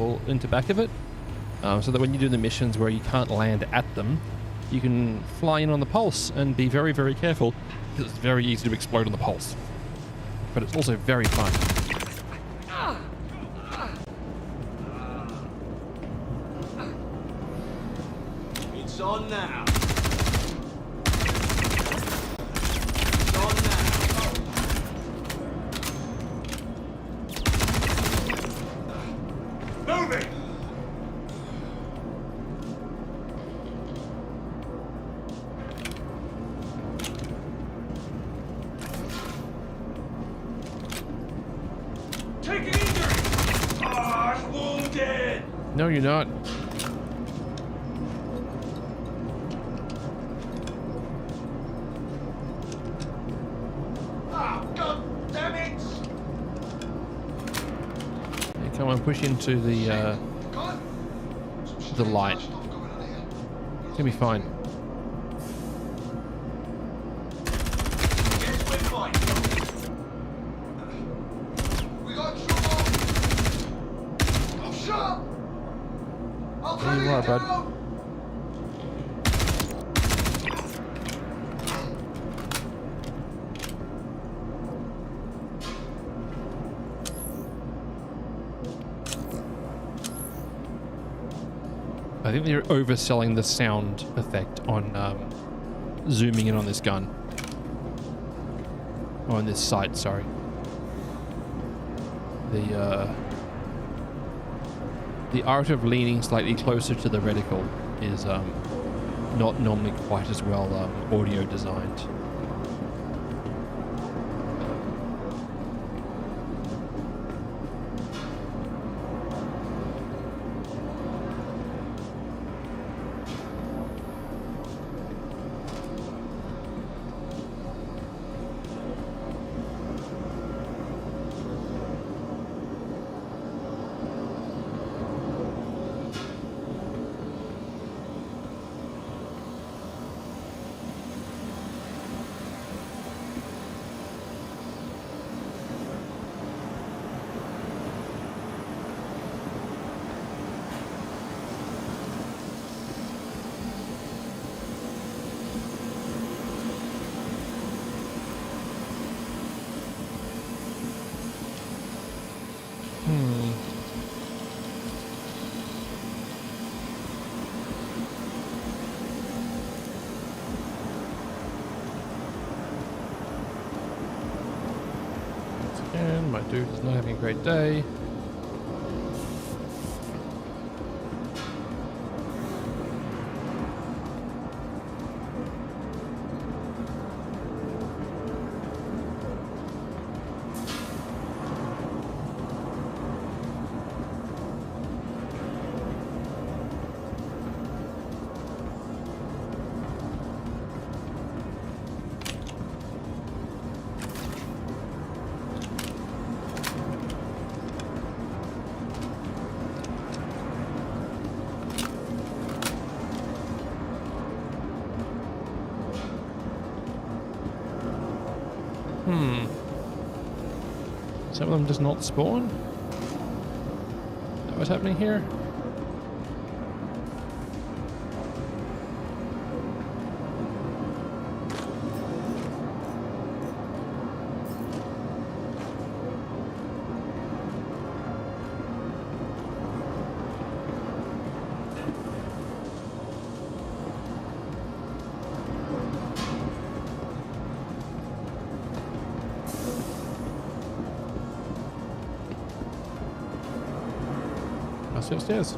[SPEAKER 1] it, so that when you do the missions where you can't land at them, you can fly in on the pulse and be very, very careful, because it's very easy to explode on the pulse. But it's also very fun.
[SPEAKER 6] It's on now. It's on now. Moving! Taking injury! I'm wounded!
[SPEAKER 1] No, you're not.
[SPEAKER 6] Ah, God damn it!
[SPEAKER 1] Yeah, come on, push into the light. It's gonna be fine.
[SPEAKER 6] Yes, we're fine. We got trouble! Oh, shut up! I'll
[SPEAKER 1] There
[SPEAKER 6] tell
[SPEAKER 1] you are, bud.
[SPEAKER 6] down!
[SPEAKER 1] I think they're overselling the sound effect on zooming in on this gun. Or on this sight, sorry. The art of leaning slightly closer to the reticle is not normally quite as well audio designed. And my dude is not having a great day. Some of them does not spawn? Is that what's happening here? Upstairs.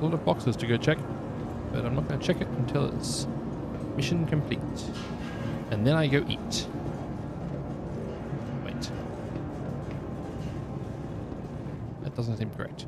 [SPEAKER 1] A lot of boxes to go check, but I'm not going to check it until it's mission complete. And then I go eat. Wait. That doesn't seem correct.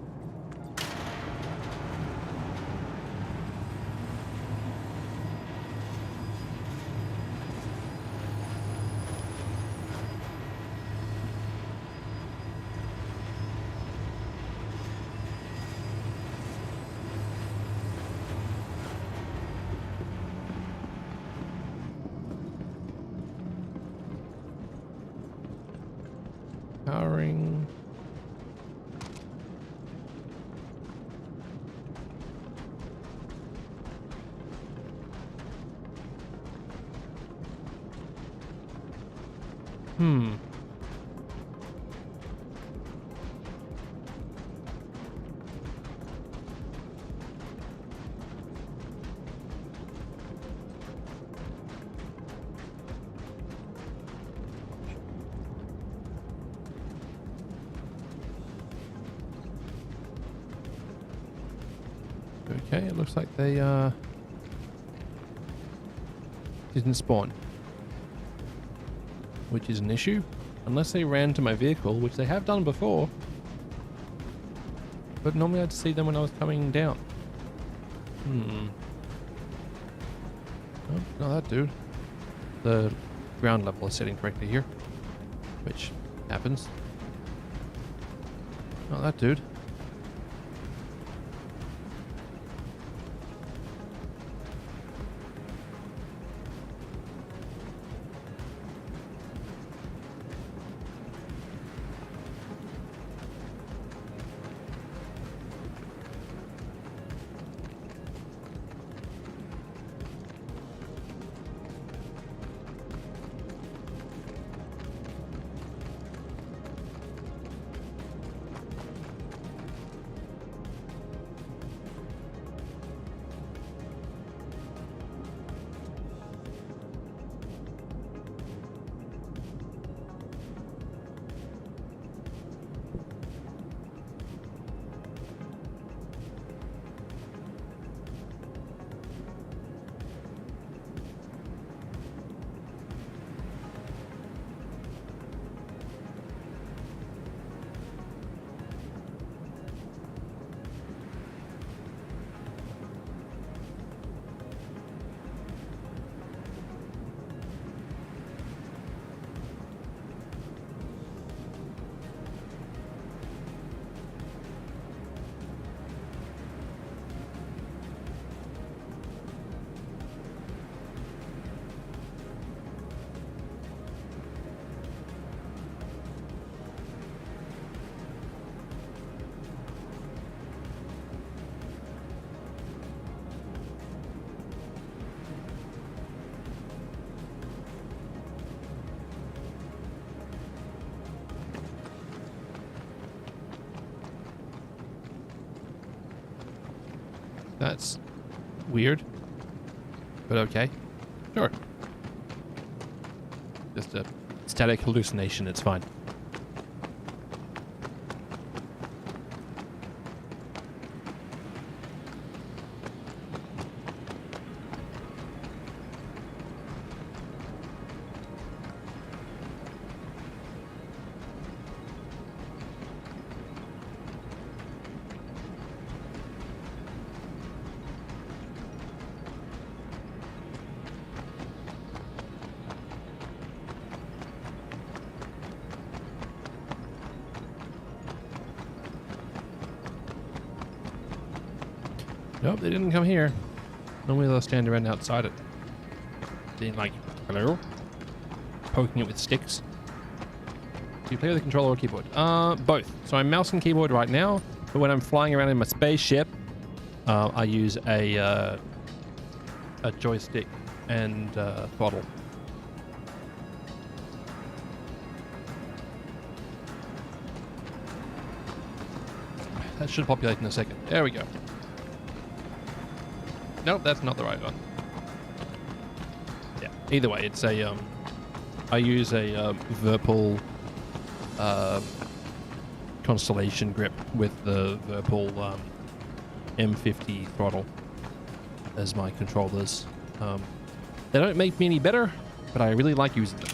[SPEAKER 1] Powering. Okay, it looks like they didn't spawn, which is an issue, unless they ran to my vehicle, which they have done before, but normally I'd see them when I was coming down. Oh, not that dude. The ground level is setting correctly here, which happens. Not that dude. That's weird, but okay. Sure. Just a static hallucination, it's fine. Nope, they didn't come here. Normally they'll stand around outside it. Being like, hello? Poking it with sticks. Do you play with the controller or keyboard? Both. So I'm mouse and keyboard right now, but when I'm flying around in my spaceship, I use a joystick and throttle. That should populate in a second. There we go. Nope, that's not the right one. Yeah. Either way, it's a I use a Virpil Constellation grip with the Virpil M50 throttle as my controllers. They don't make me any better, but I really like using them.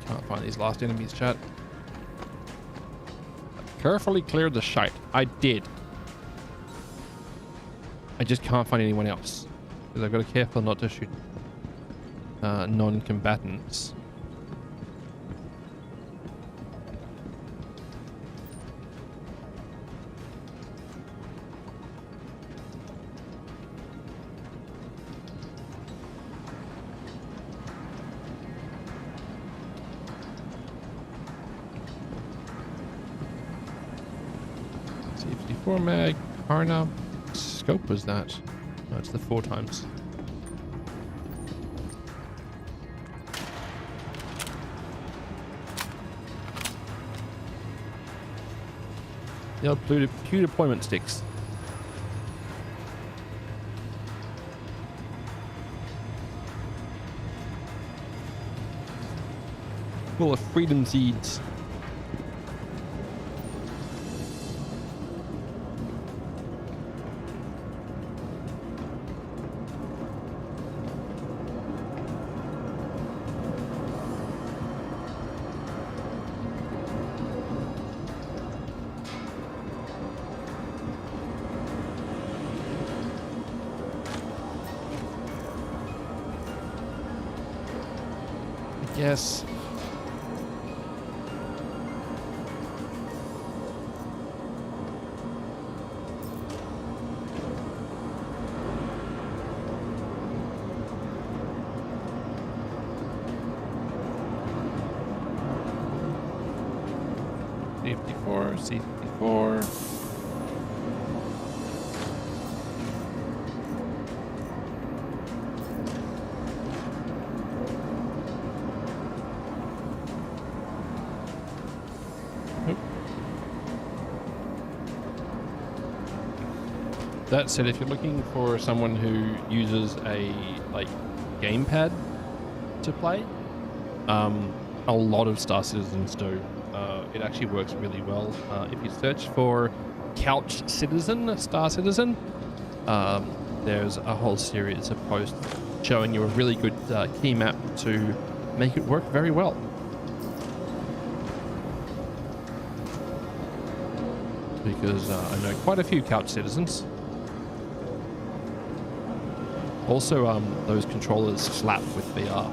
[SPEAKER 1] Can't find these last enemies, chat. Carefully cleared the shite. I did. I just can't find anyone else. Because I've got to be careful not to shoot non-combatants. C54 mag, Karna. What scope was that? No, it's the 4 times. The old Q deployment sticks. Full of freedom seeds. Yes. C54, C54. That said, if you're looking for someone who uses a gamepad to play, a lot of Star Citizens do. It actually works really well. If you search for Couch Citizen, Star Citizen, there's a whole series of posts showing you a really good key map to make it work very well. because I know quite a few couch citizens. Also, those controllers slap with VR.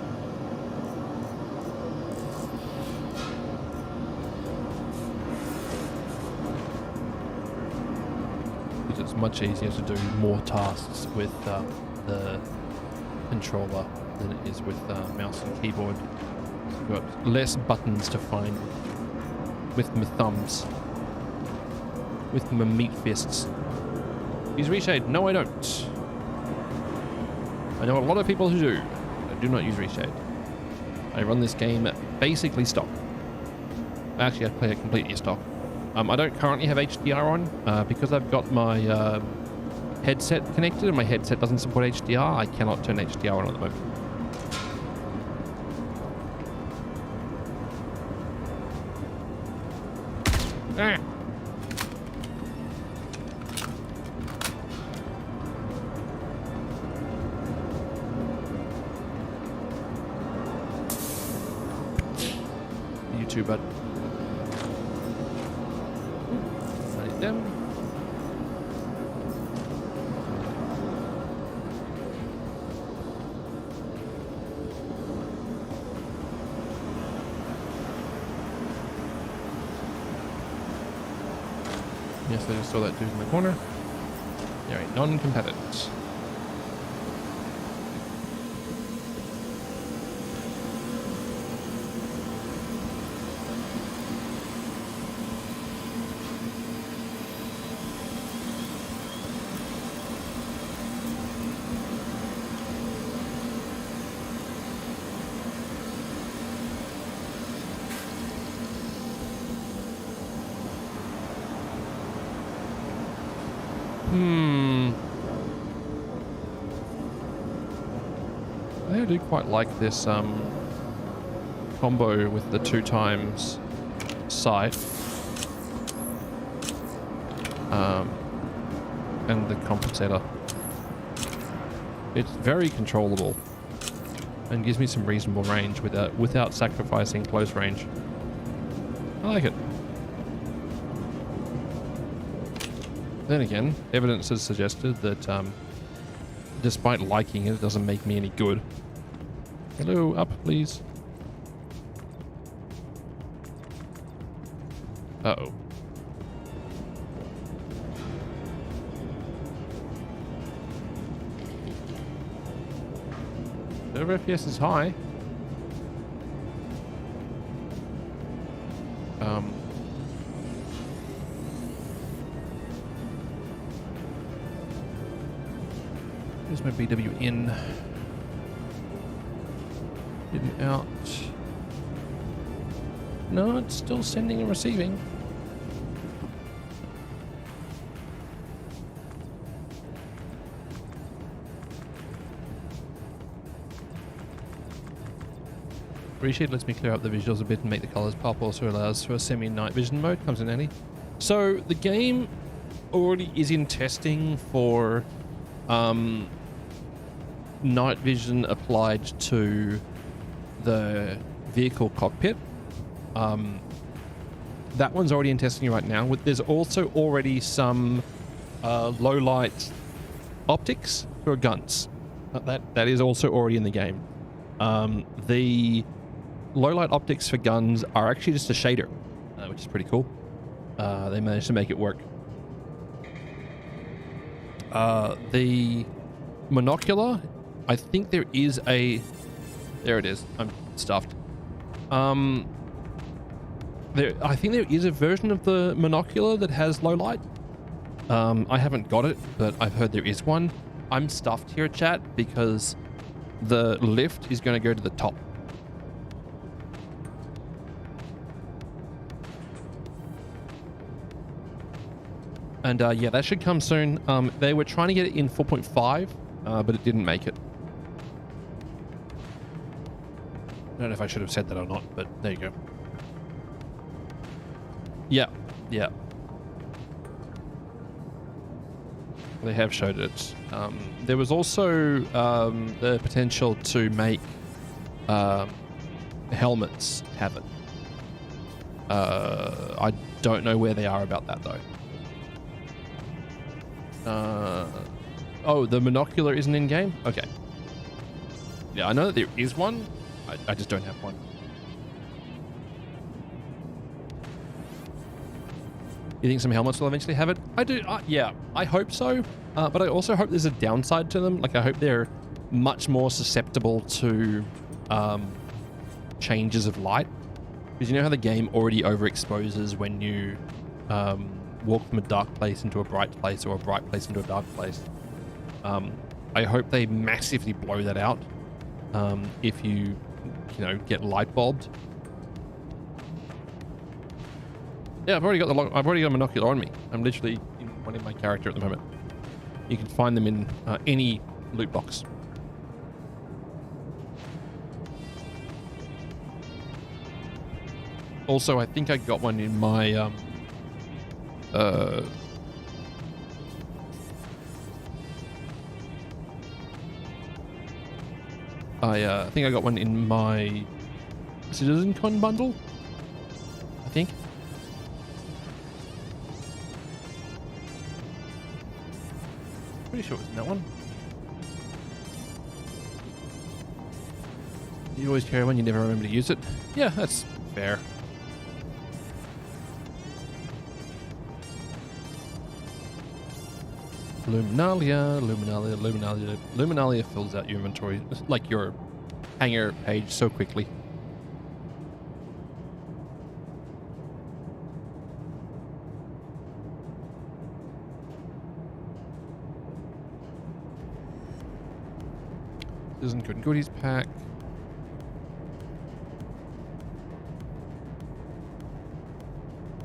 [SPEAKER 1] Because it's much easier to do more tasks with the controller than it is with mouse and keyboard. You've got less buttons to find with my thumbs. With my meat fists. Use Reshade? No, I don't. I know a lot of people who do. I do not use Reshade. I run this game basically stock. Actually, I play it completely stock. I don't currently have HDR on because I've got my headset connected and my headset doesn't support HDR. I cannot turn HDR on at the moment. Ah. You too, bud. Right them. Yes, I just saw that dude in the corner. Alright, non-competitive. I do quite like this combo with the 2 times sight and the compensator. It's very controllable and gives me some reasonable range without sacrificing close range. I like it. Then again, evidence has suggested that despite liking it, it doesn't make me any good. Hello, up, please. Uh-oh. Server FPS is high. Here's my BW in. In out. No, it's still sending and receiving. Reshade lets me clear up the visuals a bit and make the colors pop. Also allows for a semi-night vision mode. Comes in handy. So the game already is in testing for night vision applied to the vehicle cockpit. That one's already in testing right now. There's also already some low light optics for guns. That is also already in the game. The low light optics for guns are actually just a shader, which is pretty cool. They managed to make it work. The monocular, I think there is a... There it is. I'm stuffed. I think there is a version of the monocular that has low light. I haven't got it, but I've heard there is one. I'm stuffed here, chat, because the lift is going to go to the top. And yeah, that should come soon. They were trying to get it in 4.5, but it didn't make it. I don't know if I should have said that or not, but there you go. Yeah, yeah. They have showed it. There was also the potential to make helmets have it. I don't know where they are about that though. Oh, the monocular isn't in game? Okay. Yeah, I know that there is one. I just don't have one. You think some helmets will eventually have it? I do. Yeah, I hope so. But I also hope there's a downside to them. Like, I hope they're much more susceptible to changes of light. Because you know how the game already overexposes when you walk from a dark place into a bright place, or a bright place into a dark place. I hope they massively blow that out if you get light bulbed. Yeah, I've already got a monocular on me. I'm literally in one in my character at the moment. You can find them in any loot box. Also, I think I got one in my I think I got one in my CitizenCon bundle, I think. Pretty sure it was in that one. You always carry one, you never remember to use it. Yeah, that's fair. Luminalia fills out your inventory, like your hangar page, so quickly. Isn't good goodies pack.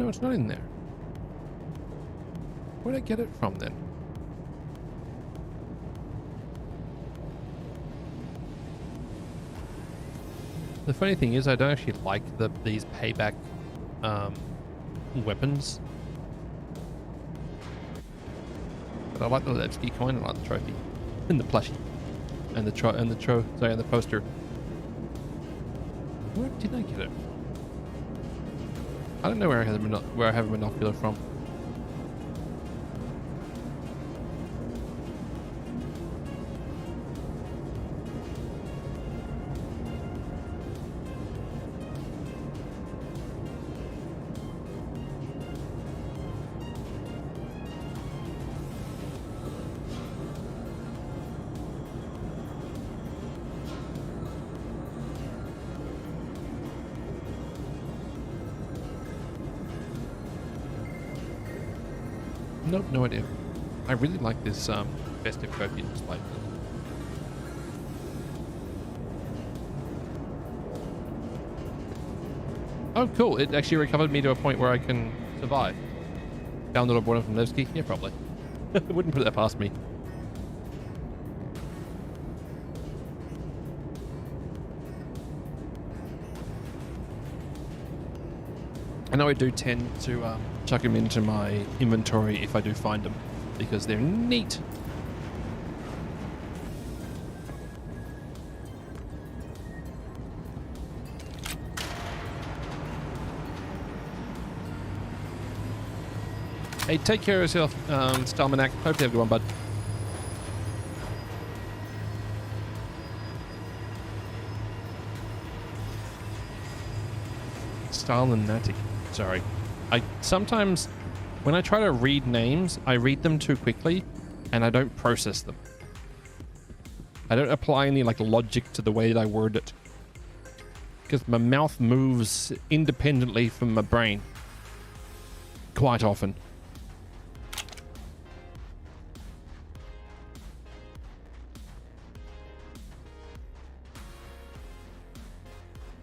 [SPEAKER 1] No, it's not in there. Where'd I get it from then? The funny thing is, I don't actually like these payback weapons. But I like the Levski coin, I like the trophy, and the plushie, and the poster. Where did I get it? I don't know where I have a monocular from. Nope, no idea. I really like this festive trophy display. Oh, cool. It actually recovered me to a point where I can survive. Download a board from Levski? Yeah, probably. Wouldn't put that past me. I know I do tend to chuck them into my inventory if I do find them, because they're neat. Hey, take care of yourself, Stalmanac. Hope you have a good one, bud. Stalmanatic. Sorry. I sometimes, when I try to read names, I read them too quickly and I don't process them. I don't apply any logic to the way that I word it, because my mouth moves independently from my brain quite often.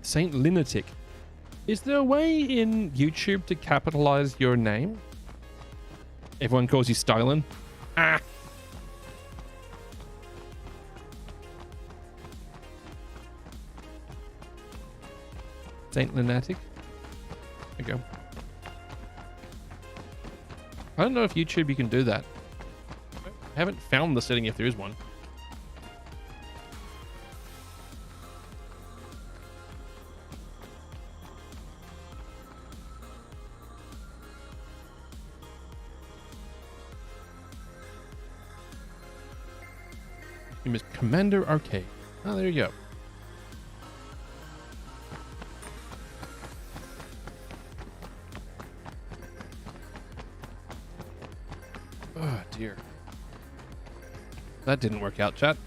[SPEAKER 1] Saint Lunatic. Is there a way in YouTube to capitalize your name? Everyone calls you Stylen. Ah. Saint Lunatic. There you go. I don't know if YouTube you can do that. I haven't found the setting if there is one. name is Commander Arcade. Oh, there you go. Oh, dear. That didn't work out, chat.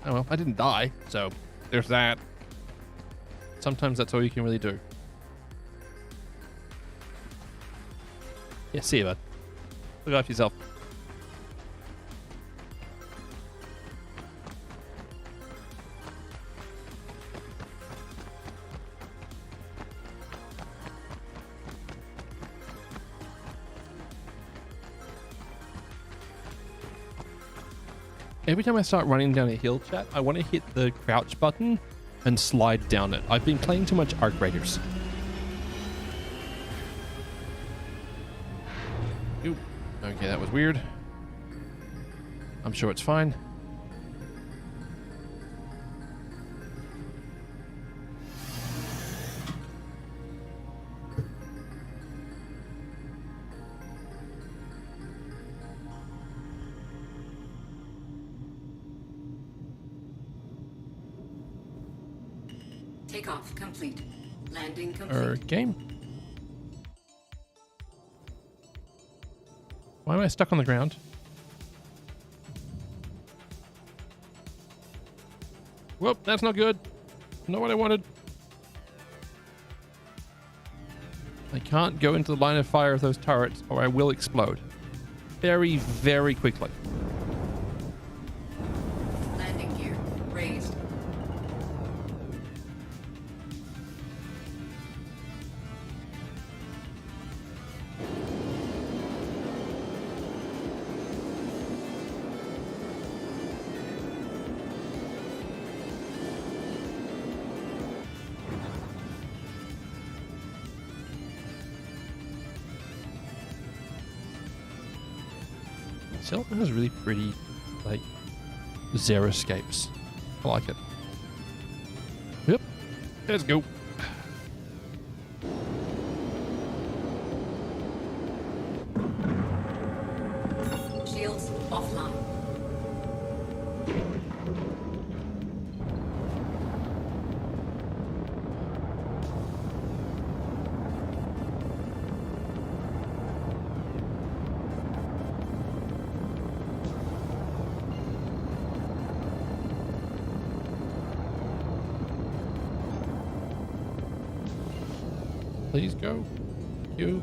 [SPEAKER 1] Oh, well, I didn't die, so there's that. Sometimes that's all you can really do. Yeah, see you, bud. Look after yourself. Every time I start running down a hill, chat, I want to hit the crouch button and slide down it. I've been playing too much Arc Raiders. Ooh. Okay, that was weird. I'm sure it's fine.
[SPEAKER 3] Takeoff complete. Landing complete.
[SPEAKER 1] Game. Why am I stuck on the ground? Whoop, that's not good. Not what I wanted. I can't go into the line of fire of those turrets or I will explode. Very, very quickly.
[SPEAKER 3] Landing gear raised.
[SPEAKER 1] Zelda has really pretty, like, xeriscapes. I like it. Yep. Let's go.
[SPEAKER 3] Shields offline.
[SPEAKER 1] Please go. You.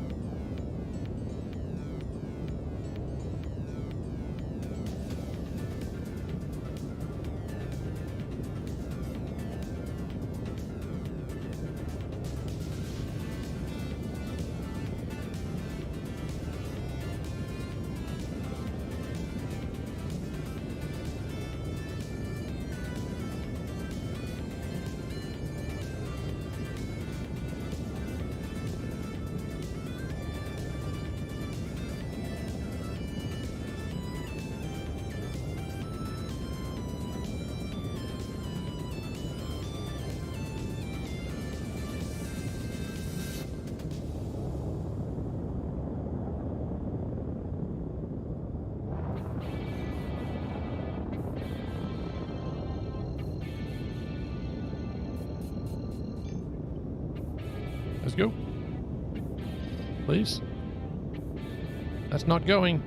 [SPEAKER 1] Let's go. Please. That's not going.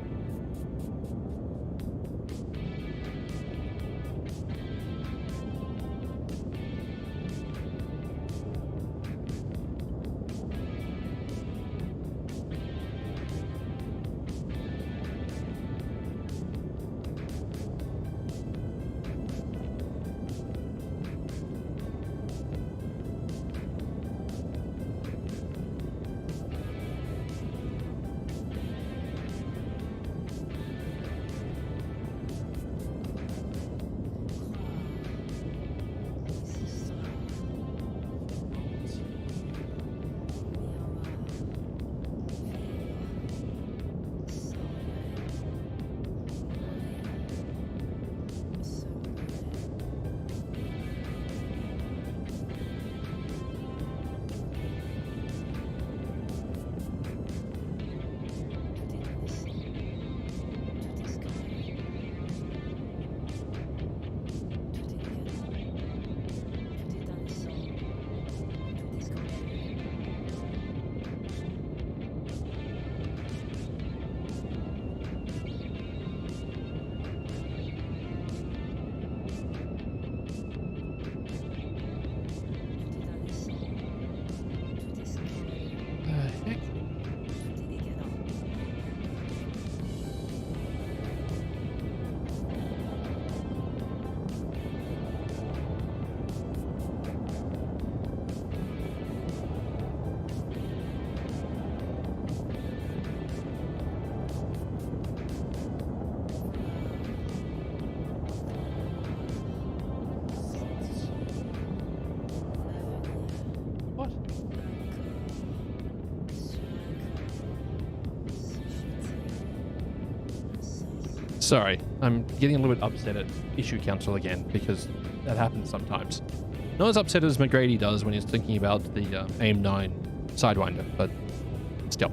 [SPEAKER 1] Sorry, I'm getting a little bit upset at issue council again because that happens sometimes. Not as upset as McGrady does when he's thinking about the AIM-9 Sidewinder, but still.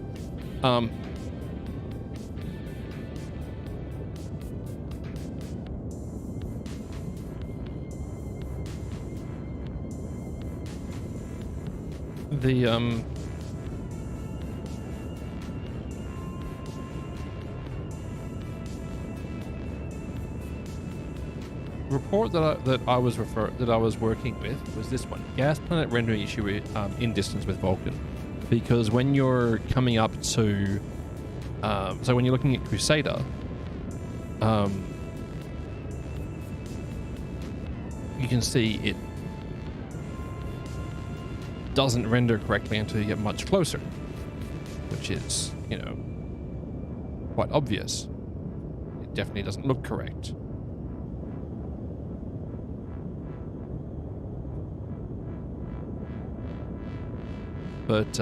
[SPEAKER 1] The report that I was working with was this one: gas planet rendering issue in distance with Vulcan, because when you're coming up to so when you're looking at Crusader, you can see it doesn't render correctly until you get much closer, which is, you know, quite obvious. It definitely doesn't look correct. But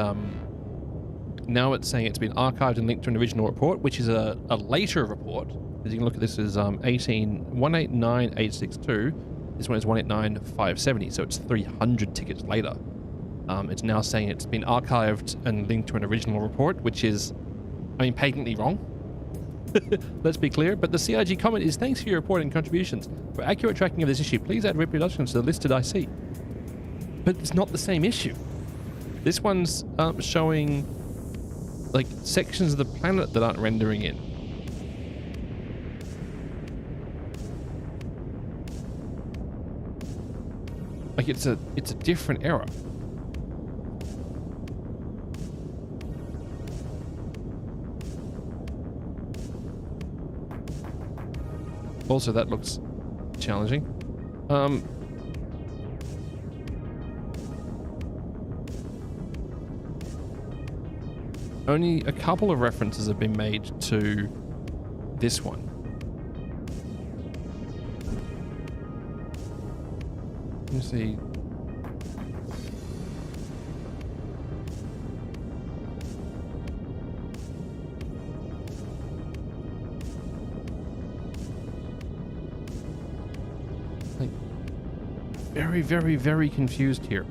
[SPEAKER 1] now it's saying it's been archived and linked to an original report, which is a later report. As you can look at this as 189,862. This one is 189,570, so it's 300 tickets later. It's now saying it's been archived and linked to an original report, which is, I mean, patently wrong. Let's be clear. But the CIG comment is, thanks for your report and contributions. For accurate tracking of this issue, please add reproductions to the listed IC. But it's not the same issue. This one's showing like sections of the planet that aren't rendering in. Like it's a different error. Also, that looks challenging. Only a couple of references have been made to this one. Let me see. Like, very, very, very confused here.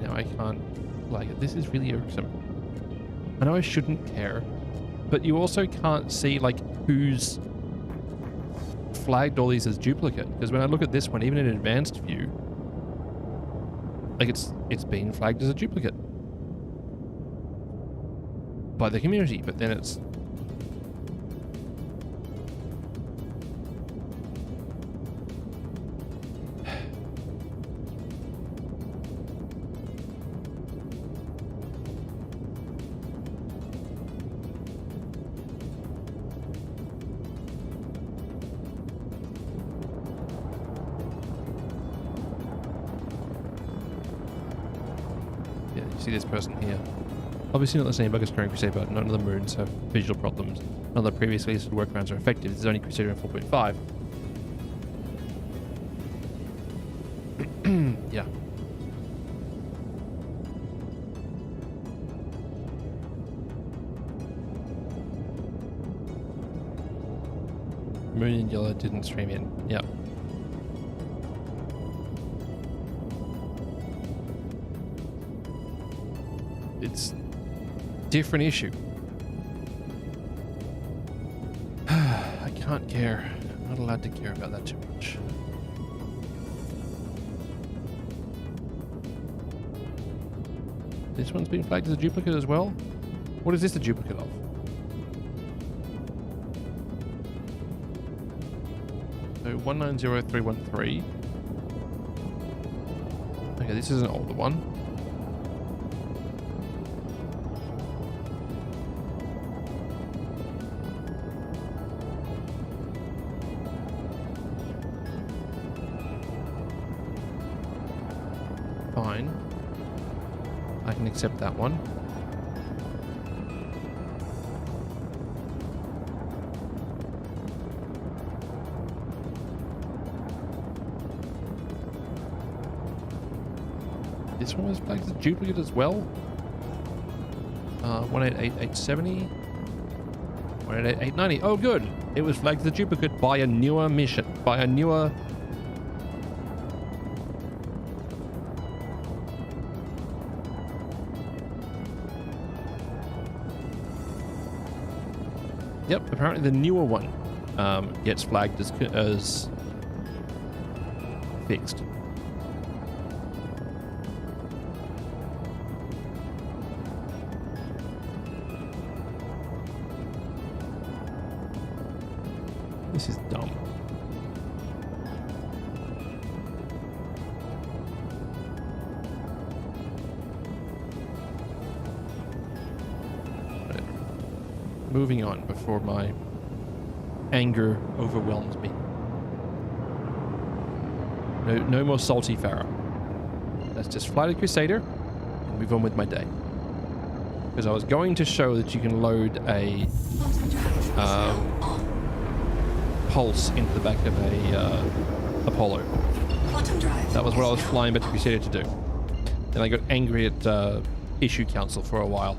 [SPEAKER 1] I can't, like, this is really irksome. I know I shouldn't care, but you also can't see, like, who's flagged all these as duplicate, because when I look at this one, even in advanced view, like, it's been flagged as a duplicate by the community, but then it's see this person here. Obviously not the same bug as current Crusader, but none of the moons have visual problems. None of the previously listed workarounds are effective. This is only Crusader in 4.5. Yeah. Moon and Yellow didn't stream in. Yeah. It's different issue. I can't care. I'm not allowed to care about that too much. This one's been flagged as a duplicate as well. What is this a duplicate of? So 190313. Okay, this is an older one. Fine. I can accept that one. This one was flagged as a duplicate as well. 188870. 188890. Oh, good. It was flagged as a duplicate by a newer mission. By a newer. Yep, apparently the newer one gets flagged as fixed. This is dumb. Whatever. Moving on before my anger overwhelms me. No more salty Pharaoh. Let's just fly the Crusader and move on with my day. Because I was going to show that you can load a pulse into the back of a Apollo. That was what I was flying back to Crusader to do. Then I got angry at Issue Council for a while.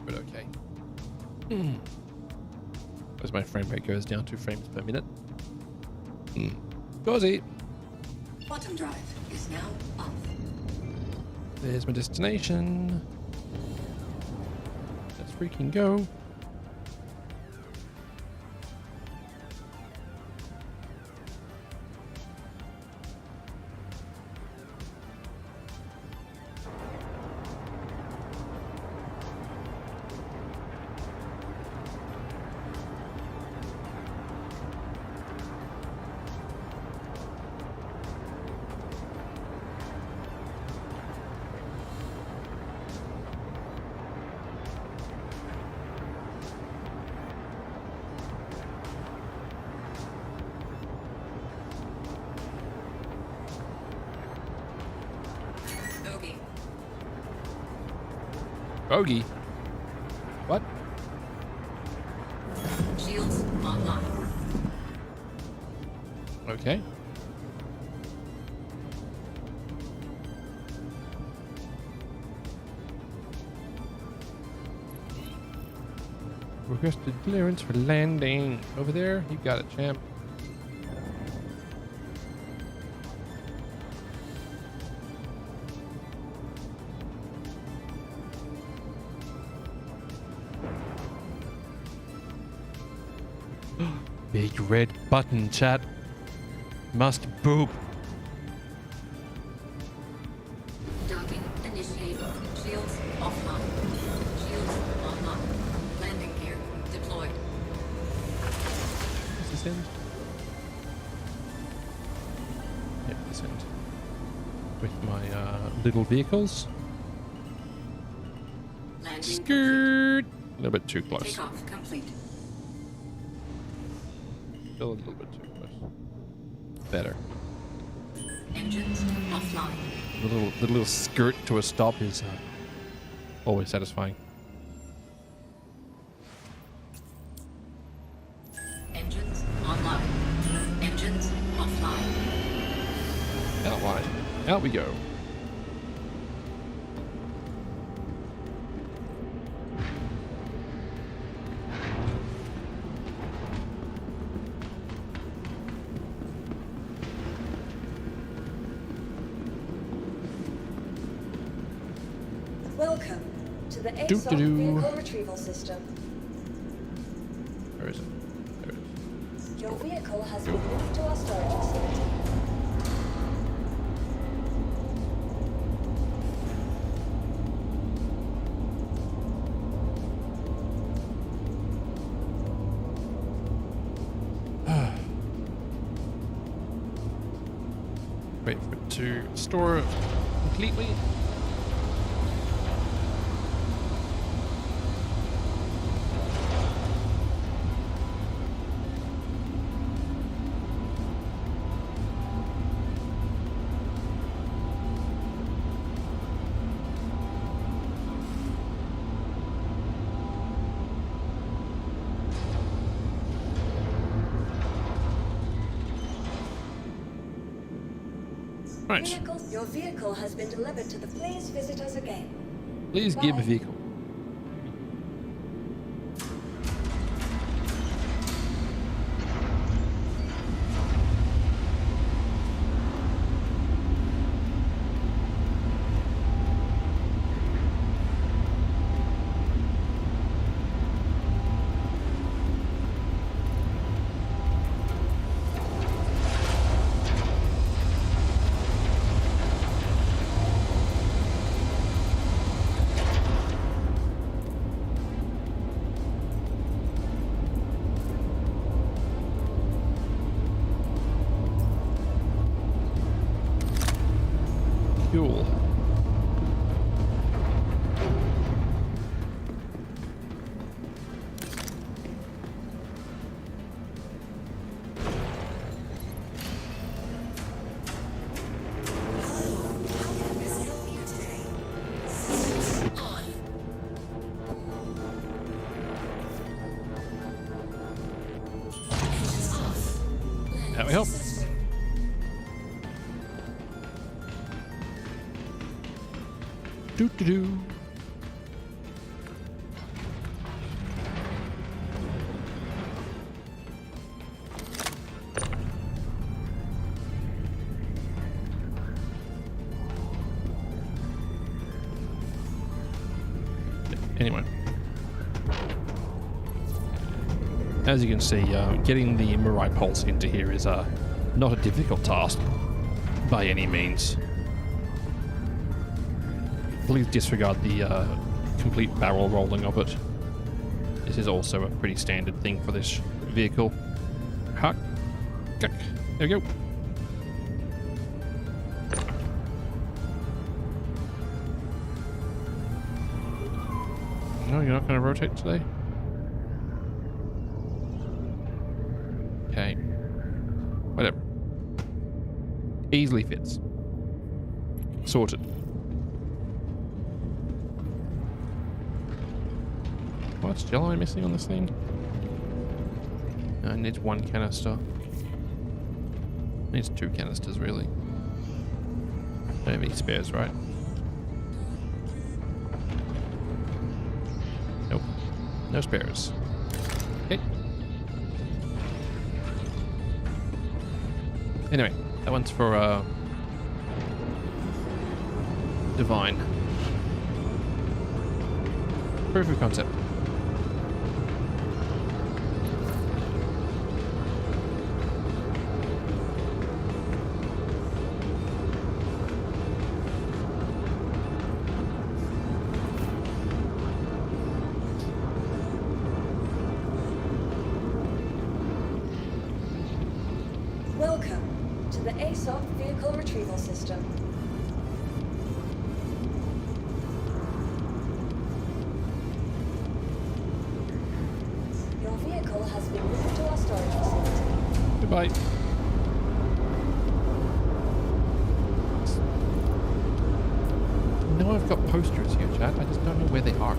[SPEAKER 1] But okay. As my frame rate goes down 2 frames per minute. Gauzy.
[SPEAKER 3] Quantum drive is now off.
[SPEAKER 1] There's my destination. Let's freaking go. Bogey? What?
[SPEAKER 3] Shields online.
[SPEAKER 1] Okay. Requested clearance for landing. Over there? You got it, champ. Big red button, chat. Must boop.
[SPEAKER 3] Docking initiated. Shields offline. Shields online. Landing gear deployed.
[SPEAKER 1] Is this end? Yep, this end. With my little vehicles.
[SPEAKER 3] Landing
[SPEAKER 1] Skirt!
[SPEAKER 3] complete.
[SPEAKER 1] A little bit too close.
[SPEAKER 3] Takeoff complete.
[SPEAKER 1] Still a little bit too close. Better.
[SPEAKER 3] Engines offline.
[SPEAKER 1] The little skirt to a stop is always satisfying.
[SPEAKER 3] Engines online. Engines offline.
[SPEAKER 1] Outline. Out we go.
[SPEAKER 2] Welcome to the ASOP
[SPEAKER 1] Doo-doo-doo.
[SPEAKER 2] vehicle retrieval system.
[SPEAKER 1] Where is it? There it is.
[SPEAKER 2] Your vehicle has been moved to our storage facility.
[SPEAKER 1] Wait for it to store completely. Right.
[SPEAKER 2] Your vehicle has been delivered to the. Please visit us again.
[SPEAKER 1] Please give a
[SPEAKER 2] Bye.
[SPEAKER 1] vehicle. Fuel. How we help? Doo-doo-doo. Anyway, as you can see, getting the Mirai Pulse into here is not a difficult task by any means. Please disregard the complete barrel rolling of it. This is also a pretty standard thing for this vehicle. Huck. There we go. No, you're not going to rotate today? Okay. Whatever. Easily fits. Sorted. What's gel am I missing on this thing? It needs one canister. It needs 2 canisters, really. Don't have any spares, right? Nope. No spares. Okay. Anyway, that one's for Divine. Proof of concept.
[SPEAKER 2] Welcome to the ASOP vehicle retrieval system.
[SPEAKER 1] Bye. I know I've got posters here, chat. I just don't know where they are.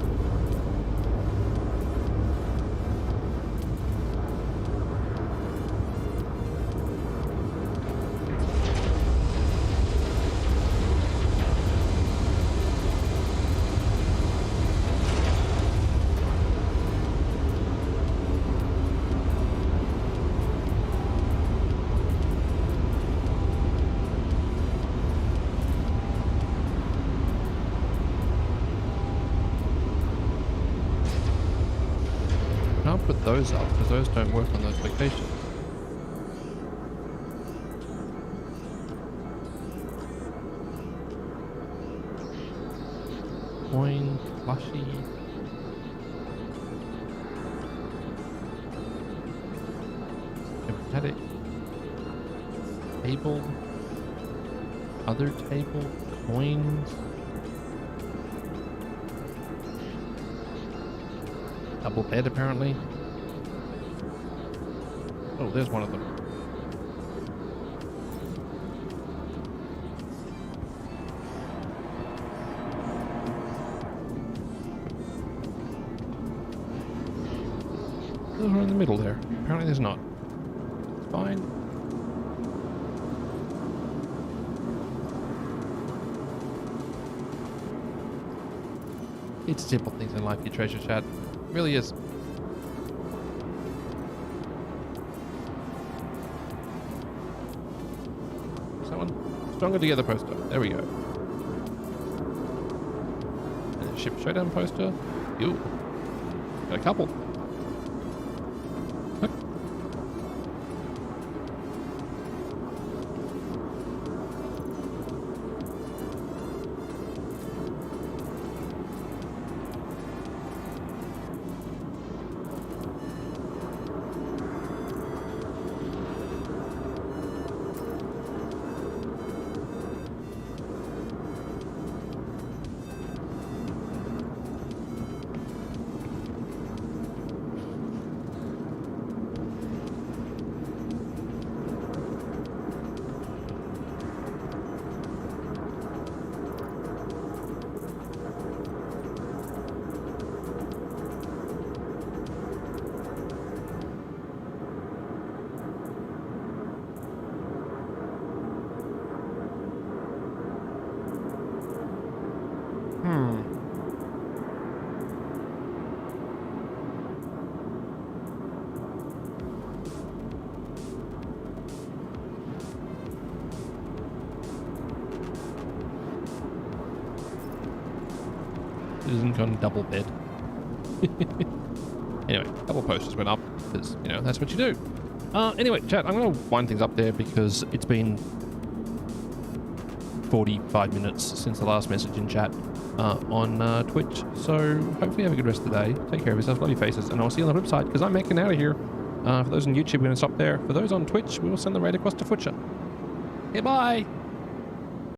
[SPEAKER 1] Can't put those up because those don't work on those locations. Coin, plushie. Emphatic. Table. Other table. Coins. Double bed, apparently. Oh, there's one of them. There's one in the middle there. Apparently there's not. It's fine. It's simple things in life you treasure, chat. Really is. Someone stronger together poster. There we go. And a ship showdown poster. Ew. Got a couple. Look. Isn't on double bed. Anyway, double posters went up because, you know, that's what you do. Anyway, chat, I'm going to wind things up there because it's been 45 minutes since the last message in chat on Twitch. So hopefully you have a good rest of the day. Take care of yourself, love your faces, and I'll see you on the flip side because I'm making out of here. For those on YouTube, we're going to stop there. For those on Twitch, we will send the raid across to Futcher. Okay, bye!